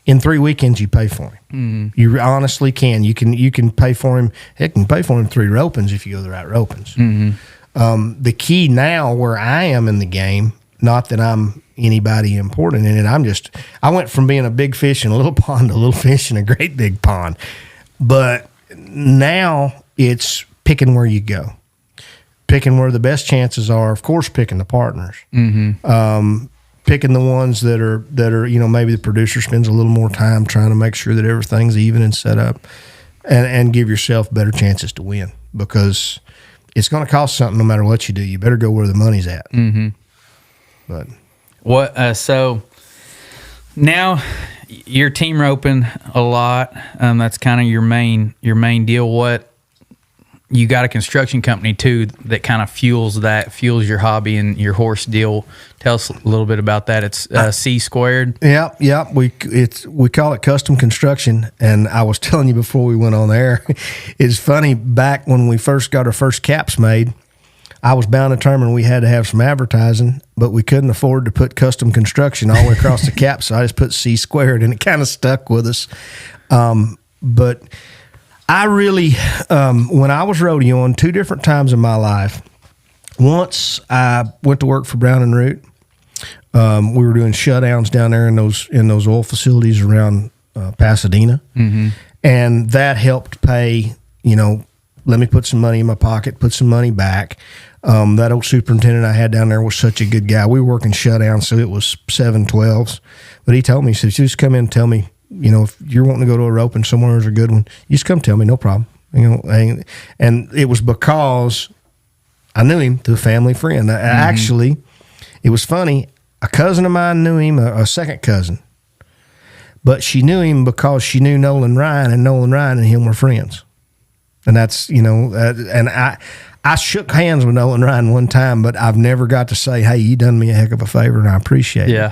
in 3 weekends you pay for him. Mm-hmm. You honestly can. You can pay for him. Heck, you can pay for him 3 ropings if you go the right ropings. Mm-hmm. The key now, where I am in the game, not that I'm anybody important in it, I went from being a big fish in a little pond to a little fish in a great big pond. But now it's picking where you go, picking where the best chances are. Of course, picking the partners, picking the ones that are, you know, maybe the producer spends a little more time trying to make sure that everything's even and set up, and give yourself better chances to win, because it's going to cost something no matter what you do. You better go where the money's at. Mm-hmm. But what? So now you're team roping a lot. That's kind of your main deal. What, you got a construction company too that kind of fuels your hobby and your horse deal. Tell us a little bit about that. It's C Squared. Yeah. We call it custom construction. And I was telling you before we went on there, it's funny, back when we first got our first caps made, I was bound and determined we had to have some advertising, but we couldn't afford to put custom construction all the way across the cap, so I just put C Squared, and it kind of stuck with us. But I really, when I was rodeoing 2 different times in my life, once I went to work for Brown and Root. We were doing shutdowns down there in those oil facilities around Pasadena, and that helped pay. Let me put some money in my pocket, put some money back. That old superintendent I had down there was such a good guy. We were working shutdowns, so it was 7/12s. But he told me, he said, "Just come in and tell me, if you're wanting to go to a roping somewhere is a good one, you just come tell me, no problem." And it was because I knew him through a family friend. Actually, it was funny. A cousin of mine knew him, a second cousin. But she knew him because she knew Nolan Ryan, and Nolan Ryan and him were friends. And that's, and I shook hands with Nolan Ryan one time, but I've never got to say, "Hey, you done me a heck of a favor," and I appreciate it.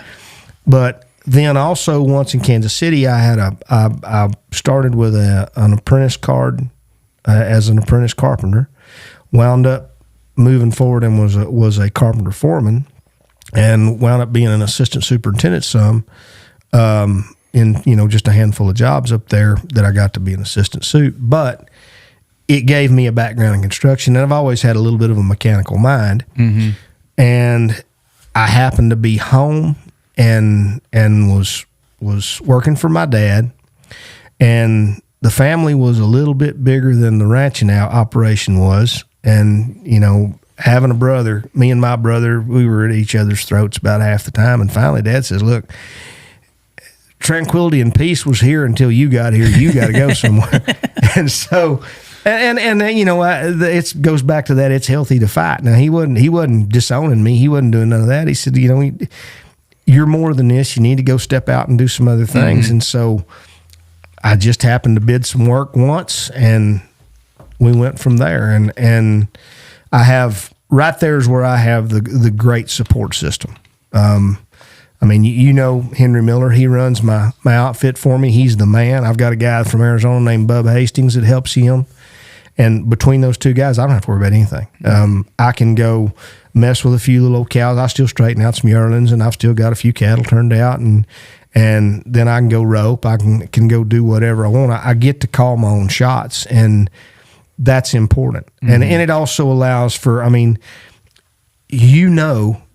But then also once in Kansas City, I started with an apprentice card as an apprentice carpenter, wound up moving forward and was a carpenter foreman, and wound up being an assistant superintendent in just a handful of jobs up there that I got to be an assistant suit. But it gave me a background in construction, and I've always had a little bit of a mechanical mind. And I happened to be home and was working for my dad, and the family was a little bit bigger than the ranching out operation was. And, having a brother, me and my brother, we were at each other's throats about half the time. And finally, Dad says, "Look, tranquility and peace was here until you got here. You got to go somewhere." And so, and it goes back to that. It's healthy to fight. Now, he wasn't disowning me. He wasn't doing none of that. He said, "You're more than this. You need to go step out and do some other things." And so I just happened to bid some work once, and we went from there. And I have, right there is where I have the great support system. Henry Miller, he runs my outfit for me. He's the man. I've got a guy from Arizona named Bub Hastings that helps him. And between those two guys, I don't have to worry about anything. I can go mess with a few little cows. I still straighten out some yearlings, and I've still got a few cattle turned out. And then I can go rope. I can go do whatever I want. I get to call my own shots, and that's important. And it also allows for,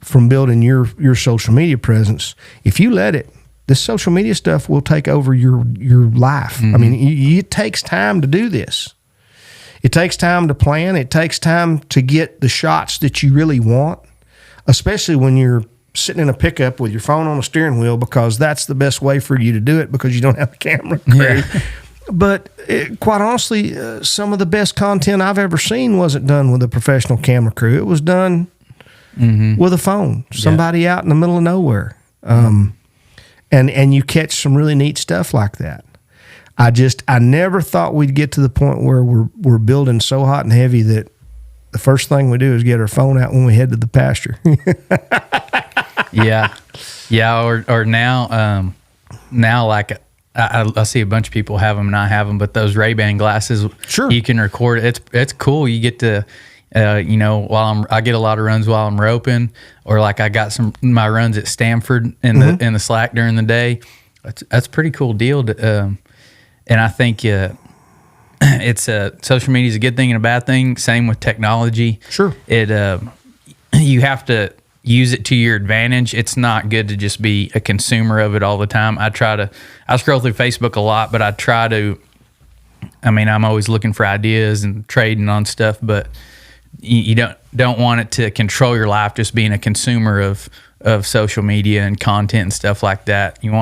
from building your social media presence, if you let it, this social media stuff will take over your life. It takes time to do this. It takes time to plan. It takes time to get the shots that you really want, especially when you're sitting in a pickup with your phone on a steering wheel, because that's the best way for you to do it because you don't have a camera crew. But quite honestly, some of the best content I've ever seen wasn't done with a professional camera crew. It was done with a phone, somebody out in the middle of nowhere. And you catch some really neat stuff like that. I never thought we'd get to the point where we're building so hot and heavy that the first thing we do is get our phone out when we head to the pasture. Or now like I see a bunch of people have them and I have them, but those Ray-Ban glasses, sure, you can record it. It's cool. You get to, I get a lot of runs while I'm roping, or like I got my runs at Stanford in the slack during the day. That's a pretty cool deal. And I think it's social media is a good thing and a bad thing. Same with technology. Sure, you have to use it to your advantage. It's not good to just be a consumer of it all the time. I scroll through Facebook a lot, but I try to, I'm always looking for ideas and trading on stuff, but you don't want it to control your life, just being a consumer of social media and content and stuff like that. You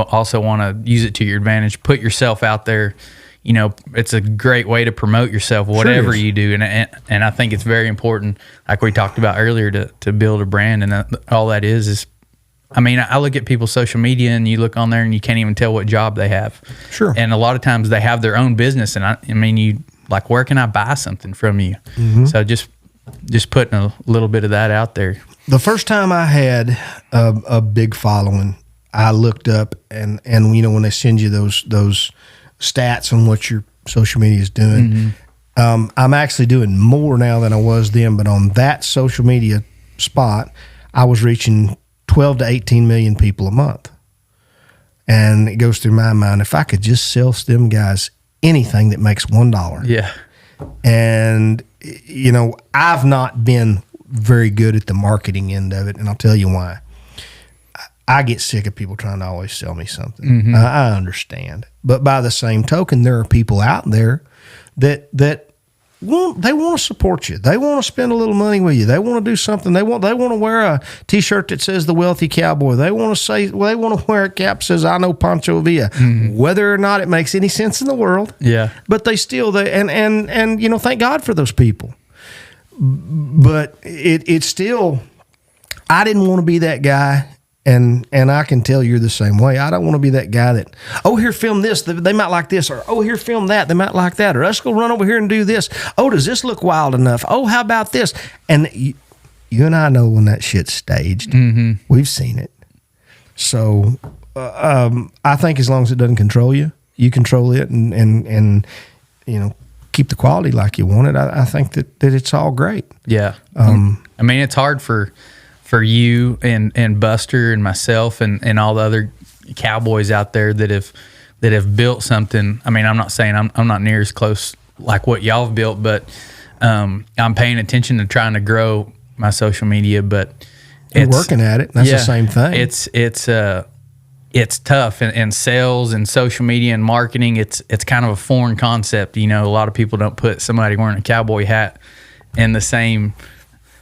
also want to use it to your advantage, put yourself out there. It's a great way to promote yourself, whatever you do. And I think it's very important, like we talked about earlier, to build a brand. And all that is, I look at people's social media and you look on there and you can't even tell what job they have. Sure. And a lot of times they have their own business. And you like, where can I buy something from you? So just putting a little bit of that out there. The first time I had a big following, I looked up and when they send you those stats on what your social media is doing. I'm actually doing more now than I was then, but on that social media spot, I was reaching 12 to 18 million people a month. And it goes through my mind, if I could just sell them guys anything that makes $1. Yeah. And, I've not been very good at the marketing end of it, and I'll tell you why. I get sick of people trying to always sell me something. Mm-hmm. I understand. But by the same token, there are people out there that want to support you. They want to spend a little money with you. They want to do something. They want to wear a T-shirt that says the Wealthy Cowboy. They want to wear a cap that says I know Pancho Villa. Mm-hmm. Whether or not it makes any sense in the world. Yeah. But they still thank God for those people. But it's still, I didn't want to be that guy. And I can tell you're the same way. I don't want to be that guy that, here, film this. They might like this. Or, here, film that. They might like that. Or, let's go run over here and do this. Oh, does this look wild enough? Oh, how about this? And you and I know when that shit's staged. Mm-hmm. We've seen it. So I think as long as it doesn't control you, you control it and keep the quality like you want it. I think that it's all great. Yeah. It's hard for you and Buster and myself and all the other cowboys out there that have built something. I'm not saying I'm not near as close like what y'all have built, but I'm paying attention to trying to grow my social media. But you're working at it. That's the same thing. It's tough, and sales and social media and marketing. It's kind of a foreign concept. A lot of people don't put somebody wearing a cowboy hat in the same.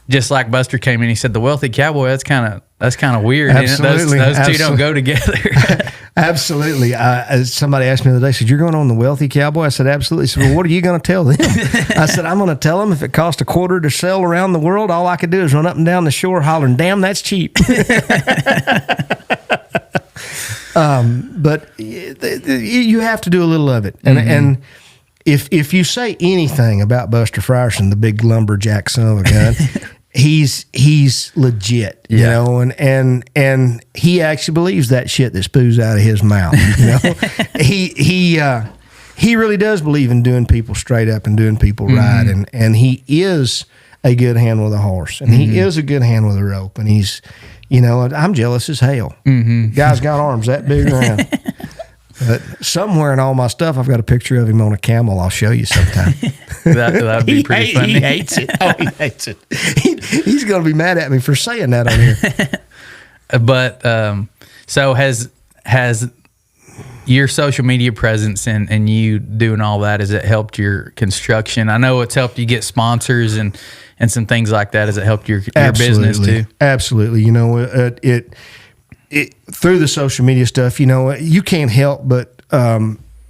Just like Buster came in, he said, "The Wealthy Cowboy." That's kind of weird. Absolutely, those two don't go together. Absolutely. Somebody asked me the other day, said, "You're going on the Wealthy Cowboy?" I said, "Absolutely." He said, "Well, what are you going to tell them?" I said, "I'm going to tell them if it costs $0.25 to sell around the world, all I could do is run up and down the shore hollering, 'Damn, that's cheap.'" But you have to do a little of it, and if you say anything about Buster Frierson, the big lumberjack son of a gun. He's legit, and he actually believes that shit that spews out of his mouth. He really does believe in doing people straight up and doing people right, and he is a good hand with a horse, and he is a good hand with a rope, and he's, I'm jealous as hell. Guy's got arms that big around. But somewhere in all my stuff, I've got a picture of him on a camel. I'll show you sometime. That'd be pretty funny. He hates it. Oh, he hates it. He's going to be mad at me for saying that on here. But so has your social media presence and you doing all that, has it helped your construction? I know it's helped you get sponsors and some things like that. Has it helped your business too? Absolutely. It through the social media stuff, you can't help but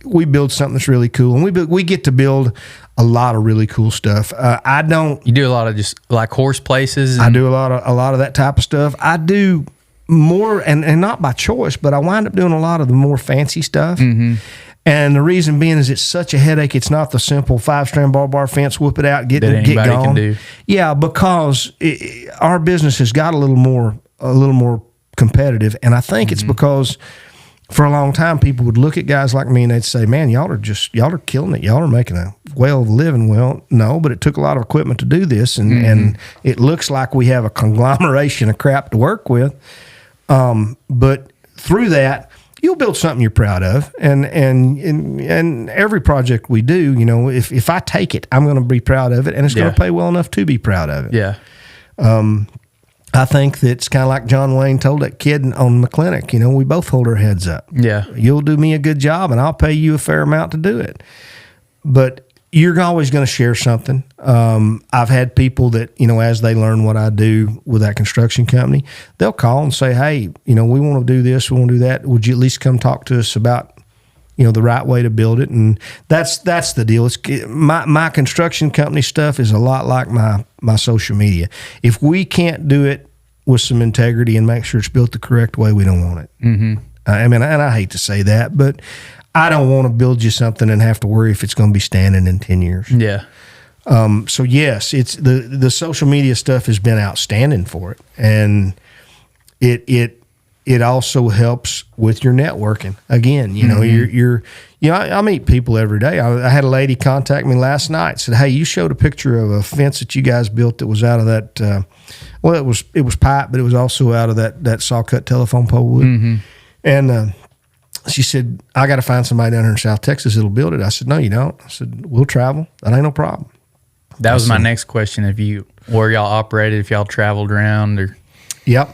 we build something that's really cool, and we get to build a lot of really cool stuff. You do a lot of just like horse places. I do a lot of that type of stuff. I do more, and not by choice, but I wind up doing a lot of the more fancy stuff. Mm-hmm. And the reason being is it's such a headache. It's not the simple 5-strand barbed wire fence, whoop it out, get gone. Can do. Yeah, because our business has got a little more competitive, and I think it's because for a long time people would look at guys like me and they'd say, "Man, y'all are killing it. Y'all are making a whale of a living." Well, no, but it took a lot of equipment to do this, and it looks like we have a conglomeration of crap to work with. But through that, you'll build something you're proud of, and every project we do, if I take it, I'm going to be proud of it, and it's going to pay well enough to be proud of it. Yeah. I think that it's kind of like John Wayne told that kid on McClinic, we both hold our heads up. Yeah. You'll do me a good job and I'll pay you a fair amount to do it. But you're always going to share something. I've had people that, as they learn what I do with that construction company, they'll call and say, "Hey, we want to do this, we want to do that. Would you at least come talk to us about, the right way to build it?" And that's the deal. It's my construction company stuff is a lot like my social media. If we can't do it with some integrity and make sure it's built the correct way, we don't want it. Mm-hmm. And I hate to say that, but I don't want to build you something and have to worry if it's going to be standing in 10 years. Yeah. So yes, it's the social media stuff has been outstanding for it, and it also helps with your networking. Again, I meet people every day. I had a lady contact me last night, said, "Hey, you showed a picture of a fence that you guys built that was out of that, it was pipe, but it was also out of that saw cut telephone pole wood." Mm-hmm. And she said, I got to find somebody down here in South Texas that'll build it. I said, no, you don't. I said, we'll travel. That ain't no problem. That was my next question. Where y'all operated, if y'all traveled around or. Yep.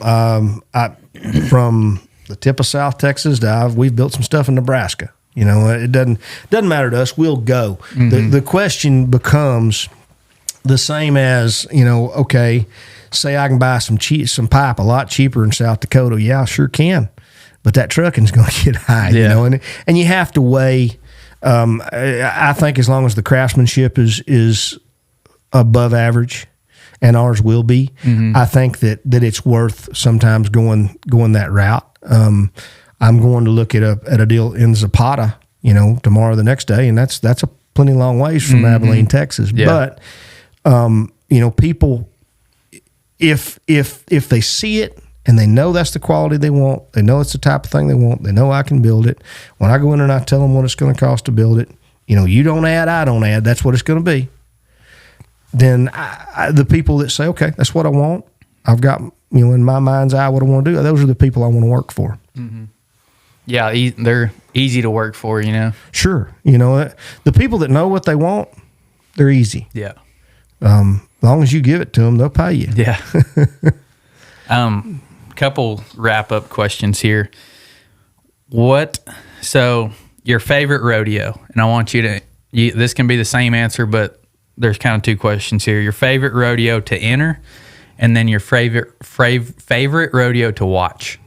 From the tip of South Texas we've built some stuff in Nebraska. It doesn't matter to us. We'll go. Mm-hmm. The question becomes the same as, okay, say I can buy some pipe a lot cheaper in South Dakota. Yeah, I sure can. But that trucking's going to get high, and you have to weigh. I think as long as the craftsmanship is above average, and ours will be, I think that it's worth sometimes going that route. I'm going to look at a deal in Zapata, tomorrow, the next day, and that's a plenty long ways from Abilene, Texas. Yeah. But people, if they see it and they know that's the quality they want, they know it's the type of thing they want, they know I can build it. When I go in and I tell them what it's going to cost to build it, you don't add, I don't add. That's what it's going to be. Then the people that say, okay, that's what I want, I've got, in my mind's eye what I want to do, those are the people I want to work for. Mm-hmm. Yeah, they're easy to work for, Sure. The people that know what they want, they're easy. Yeah. As long as you give it to them, they'll pay you. Yeah. Couple wrap-up questions here. So your favorite rodeo, and I want you to, this can be the same answer, but there's kind of two questions here. Your favorite rodeo to enter, and then your favorite rodeo to watch.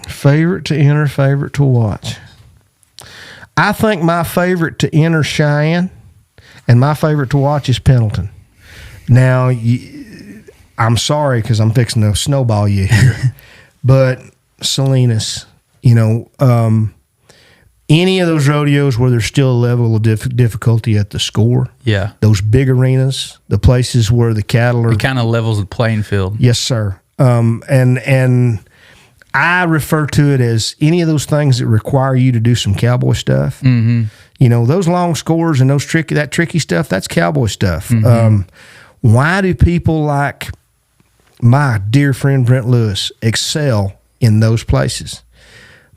Favorite to enter, favorite to watch. I think my favorite to enter Cheyenne, and my favorite to watch is Pendleton. Now, I'm sorry because I'm fixing to snowball you here, but Salinas, any of those rodeos where there's still a level of difficulty at the score. Yeah. Those big arenas, the places where the cattle are. It kind of levels the playing field. Yes, sir. And I refer to it as any of those things that require you to do some cowboy stuff. Mm-hmm. Those long scores and that tricky stuff, that's cowboy stuff. Mm-hmm. Why do people like my dear friend Brent Lewis excel in those places?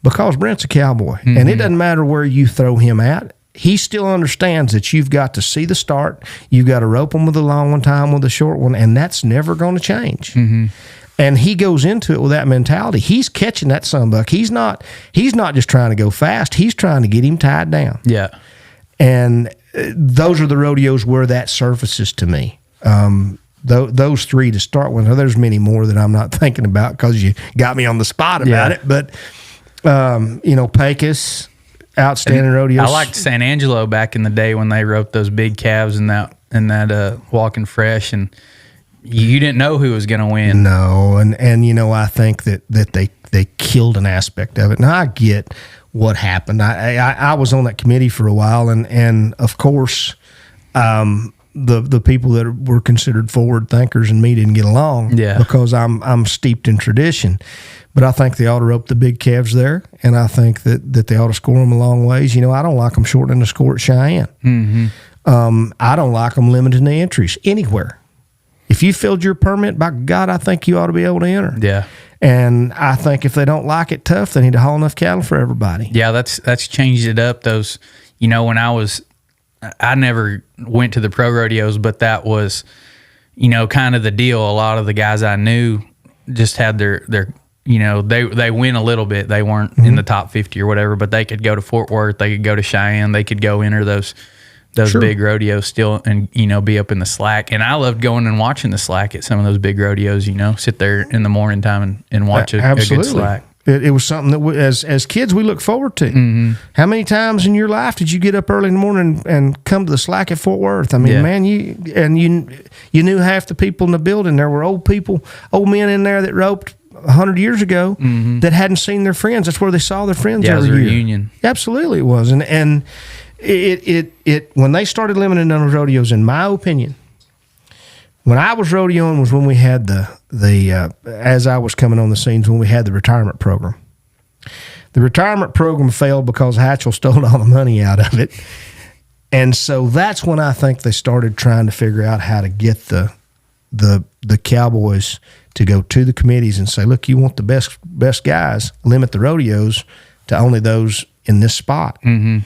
Because Brent's a cowboy, and it doesn't matter where you throw him at. He still understands that you've got to see the start. You've got to rope him with a long one, tie him with a short one, and that's never going to change. Mm-hmm. And he goes into it with that mentality. He's catching that sunbuck. He's not just trying to go fast. He's trying to get him tied down. Yeah. And those are the rodeos where that surfaces to me. Those three to start with. Now, there's many more that I'm not thinking about because you got me on the spot about it, but. Pecos, outstanding rodeos. I liked San Angelo back in the day when they roped those big calves in that Walking Fresh, and you didn't know who was going to win. No, and I think that they killed an aspect of it. Now I get what happened. I was on that committee for a while, and of course, the people that were considered forward thinkers and me didn't get along. Yeah. Because I'm steeped in tradition. But I think they ought to rope the big calves there, and I think that they ought to score them a long ways. I don't like them shortening the score at Cheyenne. Mm-hmm. I don't like them limiting the entries anywhere. If you filled your permit, by God, I think you ought to be able to enter. Yeah. And I think if they don't like it tough, they need to haul enough cattle for everybody. Yeah, that's changed it up. Those, when I never went to the pro rodeos, but that was, kind of the deal. A lot of the guys I knew just had their they win a little bit. They weren't in the top 50 or whatever, but they could go to Fort Worth, they could go to Cheyenne, they could go enter those sure. big rodeos still and, be up in the slack. And I loved going and watching the slack at some of those big rodeos, sit there in the morning time and watch a good slack. It was something that as kids we look forward to. Mm-hmm. How many times in your life did you get up early in the morning and come to the slack at Fort Worth? I mean, man, you knew half the people in the building. There were old men in there that roped 100 years ago that hadn't seen their friends. That's where they saw their friends every year. Reunion. Absolutely, it was. And it when they started limiting those rodeos, in my opinion, when I was rodeoing was when we had the as I was coming on the scenes, when we had the retirement program. The retirement program failed because Hatchell stole all the money out of it. And so that's when I think they started trying to figure out how to get the the Cowboys to go to the committees and say, look, you want the best guys, limit the rodeos to only those in this spot. Mm-hmm.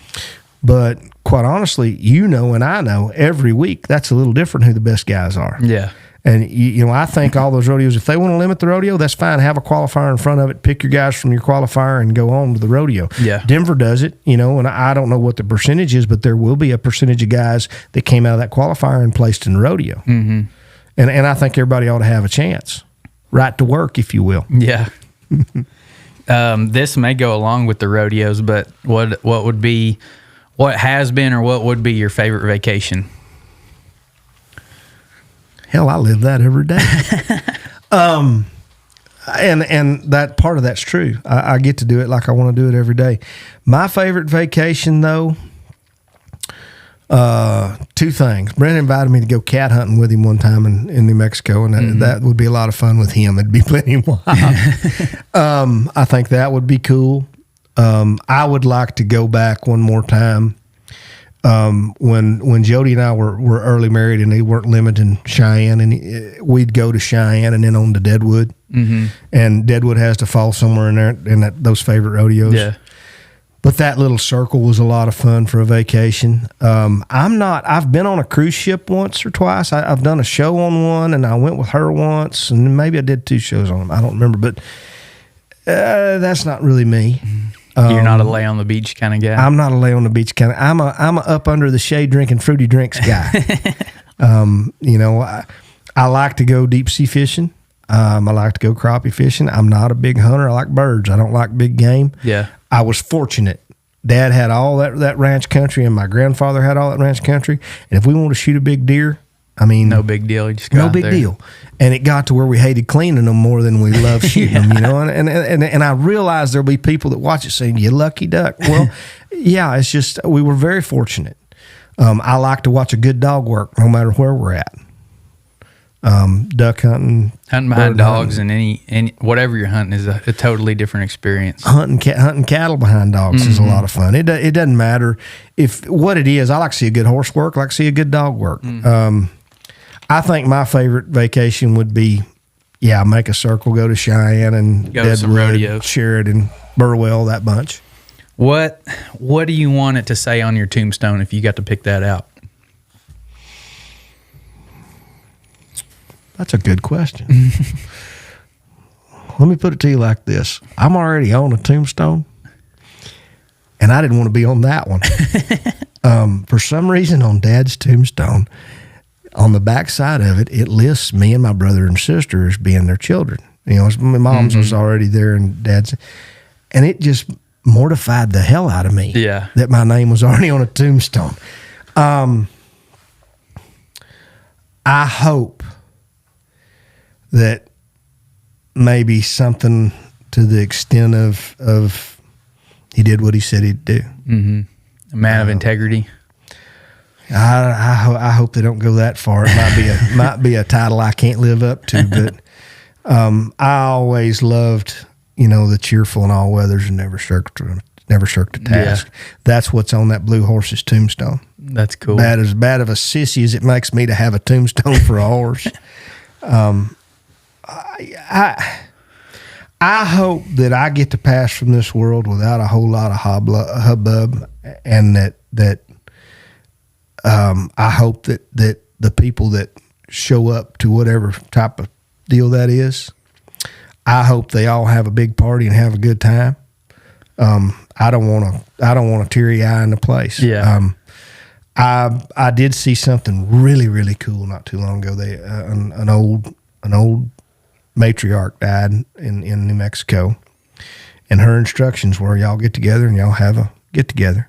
But quite honestly, and I know every week that's a little different who the best guys are. Yeah. And, I think all those rodeos, if they want to limit the rodeo, that's fine. Have a qualifier in front of it. Pick your guys from your qualifier and go on to the rodeo. Yeah. Denver does it, and I don't know what the percentage is, but there will be a percentage of guys that came out of that qualifier and placed in the rodeo. Mm-hmm. And I think everybody ought to have a chance. Right to work, if you will. Yeah. This may go along with the rodeos, but what has been or what would be your favorite vacation? Hell, I live that every day. And that part of that's true. I get to do it like I want to do it every day. My favorite vacation, though, two things. Brent invited me to go cat hunting with him one time in New Mexico, and that would be a lot of fun with him. It'd be plenty wild. I think that would be cool. I would like to go back one more time. When Jody and I were early married and they weren't limiting Cheyenne, and we'd go to Cheyenne and then on to Deadwood, and Deadwood has to fall somewhere in there in those favorite rodeos. Yeah. But that little circle was a lot of fun for a vacation. I've been on a cruise ship once or twice. I've done a show on one, and I went with her once, and maybe I did 2 shows on them. I don't remember, but that's not really me. You're not a lay on the beach kind of guy. I'm not a lay on the beach kind of. I'm a up under the shade drinking fruity drinks guy. I like to go deep sea fishing. I like to go crappie fishing. I'm not a big hunter. I like birds. I don't like big game. Yeah. I was fortunate. Dad had all that ranch country, and my grandfather had all that ranch country. And if we want to shoot a big deer, no big deal. You just go no big deal. And it got to where we hated cleaning them more than we loved shooting them, And I realized there'll be people that watch it saying, "You lucky duck." Well, yeah, it's just we were very fortunate. I like to watch a good dog work, no matter where we're at. Duck hunting behind dogs, hunting. and any whatever you're hunting is a totally different experience. Hunting cattle behind dogs is a lot of fun. It doesn't matter what it is. I like to see a good horse work. I like to see a good dog work. I think my favorite vacation would be, make a circle, go to Cheyenne and go to some rodeos, Sheridan, Burwell, that bunch. What do you want it to say on your tombstone if you got to pick that out? That's a good question. Let me put it to you like this. I'm already on a tombstone, and I didn't want to be on that one. For some reason, on Dad's tombstone, on the back side of it, it lists me and my brother and sister as being their children. My mom's was already there, and Dad's, and it just mortified the hell out of me. Yeah. That my name was already on a tombstone. I hope that maybe something to the extent of he did what he said he'd do. Mm-hmm. A man of integrity. I hope they don't go that far. It might be a title I can't live up to, but I always loved, the cheerful in all weathers and never shirked a task. Yeah. That's what's on that blue horse's tombstone. That's cool. As bad of a sissy as it makes me to have a tombstone for a horse. I hope that I get to pass from this world without a whole lot of hubbub, and that I hope that the people that show up to whatever type of deal that is, I hope they all have a big party and have a good time. I don't want a teary eye in the place. Yeah. I did see something really, really cool not too long ago. An old matriarch died in New Mexico, and her instructions were y'all get together and y'all have a get together.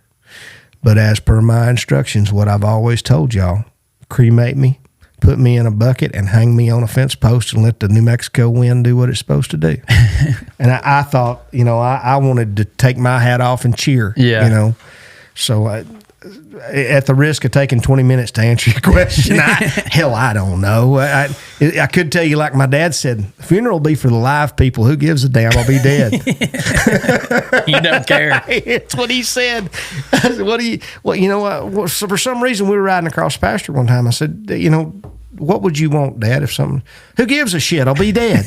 But as per my instructions, what I've always told y'all, cremate me, put me in a bucket, and hang me on a fence post and let the New Mexico wind do what it's supposed to do. And I thought, I wanted to take my hat off and cheer. Yeah. So at the risk of taking 20 minutes to answer your question, I don't know. I could tell you, like my dad said, the funeral will be for the live people. Who gives a damn? I'll be dead. You don't care. It's what he said. For some reason, we were riding across the pasture one time. I said, what would you want, Dad, if something, who gives a shit? I'll be dead.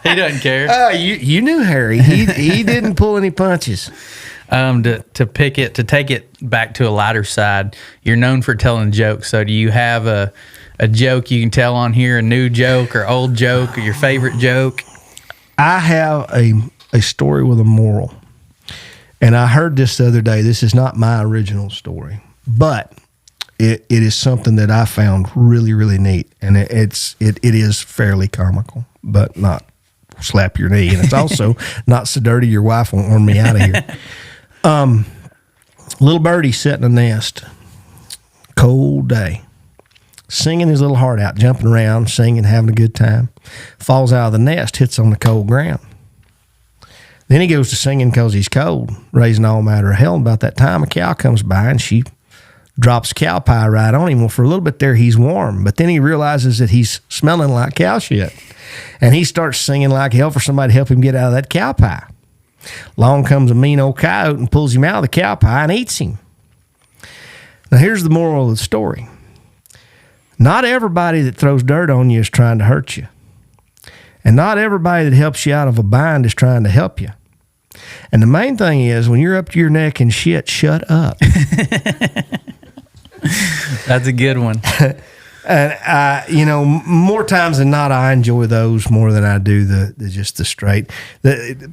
He doesn't care. You knew Harry. He didn't pull any punches. To take it back to a lighter side, you're known for telling jokes. So do you have a joke you can tell on here, a new joke or old joke or your favorite joke? I have a story with a moral. And I heard this the other day. This is not my original story, but it is something that I found really, really neat. And it is fairly comical, but not slap your knee. And it's also not so dirty your wife won't run me out of here. Little birdie sitting in a nest, cold day, singing his little heart out, jumping around, singing, having a good time. Falls out of the nest, hits on the cold ground. Then he goes to singing because he's cold, raising all matter of hell. And about that time, a cow comes by and she drops cow pie right on him. Well, for a little bit there, he's warm, but then he realizes that he's smelling like cow shit. And he starts singing like hell for somebody to help him get out of that cow pie. Along comes a mean old coyote and pulls him out of the cow pie and eats him. Now, here's the moral of the story. Not everybody that throws dirt on you is trying to hurt you. And not everybody that helps you out of a bind is trying to help you. And the main thing is, when you're up to your neck in shit, shut up. That's a good one. And more times than not, I enjoy those more than I do the straight.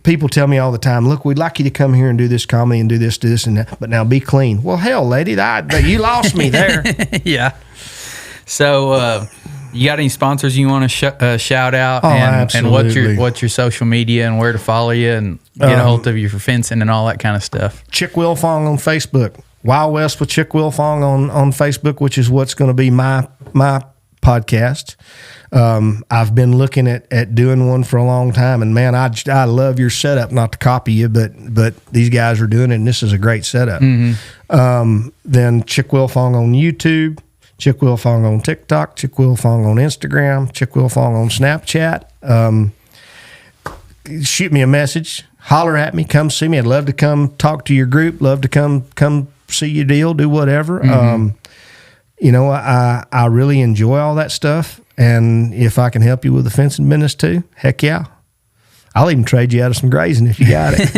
People tell me all the time, look, we'd like you to come here and do this comedy and do this, and that, but now be clean. Well, hell, lady, you lost me there. Yeah. So, you got any sponsors you want to shout out? And what's your social media and where to follow you and get a hold of you for fencing and all that kind of stuff? Chick Wilfong on Facebook. Wild West with Chick Wilfong on Facebook, which is what's going to be my podcast. I've been looking at doing one for a long time, and man, I love your setup. Not to copy you, but these guys are doing it, and this is a great setup. Mm-hmm. Then Chick Wilfong on YouTube, Chick Wilfong on TikTok, Chick Wilfong on Instagram, Chick Wilfong on Snapchat. Shoot me a message, holler at me, come see me. I'd love to come talk to your group. Love to come see your deal, do whatever. Mm-hmm. I really enjoy all that stuff. And if I can help you with the fencing business too, heck yeah. I'll even trade you out of some grazing if you got it.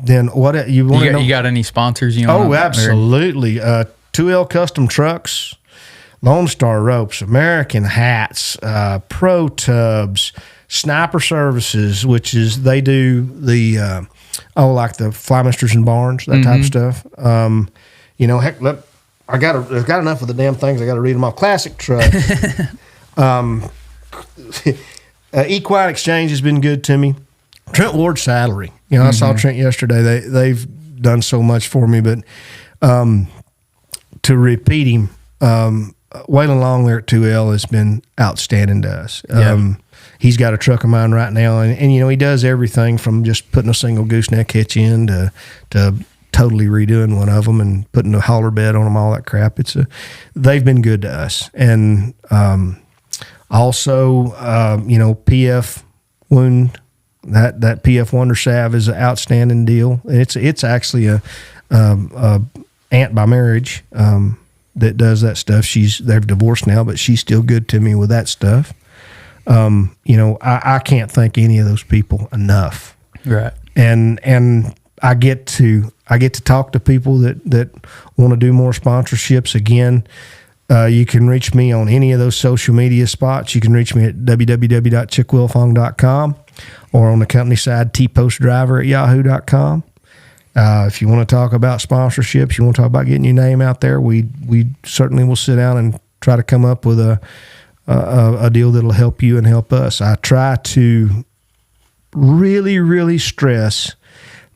Then what you want to know? You got any sponsors? Absolutely. 2L Custom Trucks, Lone Star Ropes, American Hats, Pro Tubs, Sniper Services, which is they do the like the Flymasters and Barns, that type of stuff. Heck, look, I've got enough of the damn things. I got to read them off. Classic Truck. Equine Exchange has been good to me. Trent Ward Saddlery. I saw Trent yesterday. They've done so much for me, but to repeat him, Waylon Long there at 2L has been outstanding to us. He's got a truck of mine right now, and he does everything from just putting a single gooseneck hitch in to totally redoing one of them and putting a hauler bed on them, all that crap. They've been good to us. And also, PF Wound, that PF Wonder Salve is an outstanding deal. It's actually a aunt by marriage that does that stuff. They've divorced now, but she's still good to me with that stuff. I can't thank any of those people enough. Right. And I get to talk to people that want to do more sponsorships. Again, you can reach me on any of those social media spots. You can reach me at www.chickwilfong.com or on the company side, tpostdriver@yahoo.com. If you want to talk about sponsorships, you want to talk about getting your name out there, we certainly will sit down and try to come up with a deal that'll help you and help us. I try to really, really stress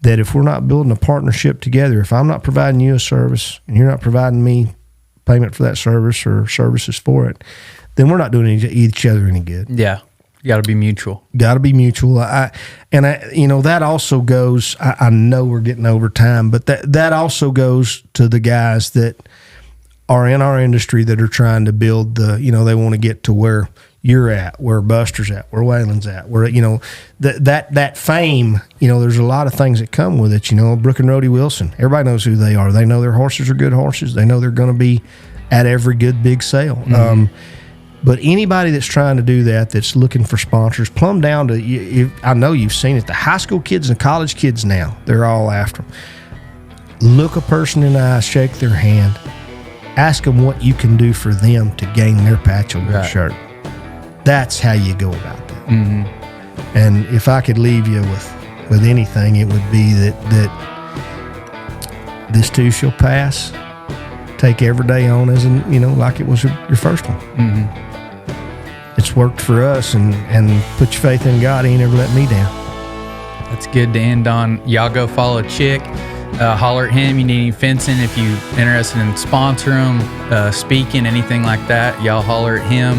that if we're not building a partnership together, if I'm not providing you a service and you're not providing me payment for that service or services for it, then we're not doing each other any good. Yeah. You got to be mutual. Got to be mutual. That also goes, I know we're getting over time, but that also goes to the guys that are in our industry that are trying to build they want to get to where you're at, where Buster's at, where Waylon's at, where, you know, that fame, you know, there's a lot of things that come with it. You know, Brooke and Rodeo Wilson, everybody knows who they are. They know their horses are good horses. They know they're going to be at every good big sale. But anybody that's trying to do that, that's looking for sponsors, plumb down to, I know you've seen it, the high school kids and college kids now, they're all after them. Look a person in the eye, shake their hand, ask them what you can do for them to gain their patch on their shirt. That's how you go about that. And if I could leave you with anything, it would be that this too shall pass. Take every day on as like it was your first one. It's worked for us, and put your faith in God. He ain't ever let me down. That's good to end on. Y'all go follow Chic. Holler at him. You need any fencing. If you're interested in sponsor him, speaking, anything like that, y'all holler at him.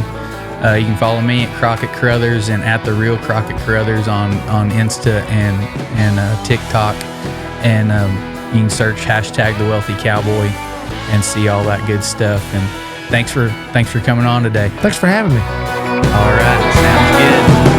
You can follow me at Crockett Carruthers and at The Real Crockett Carruthers on Insta and TikTok. And you can search # The Wealthy Cowboy and see all that good stuff. And thanks for coming on today. Thanks for having me. All right, sounds good.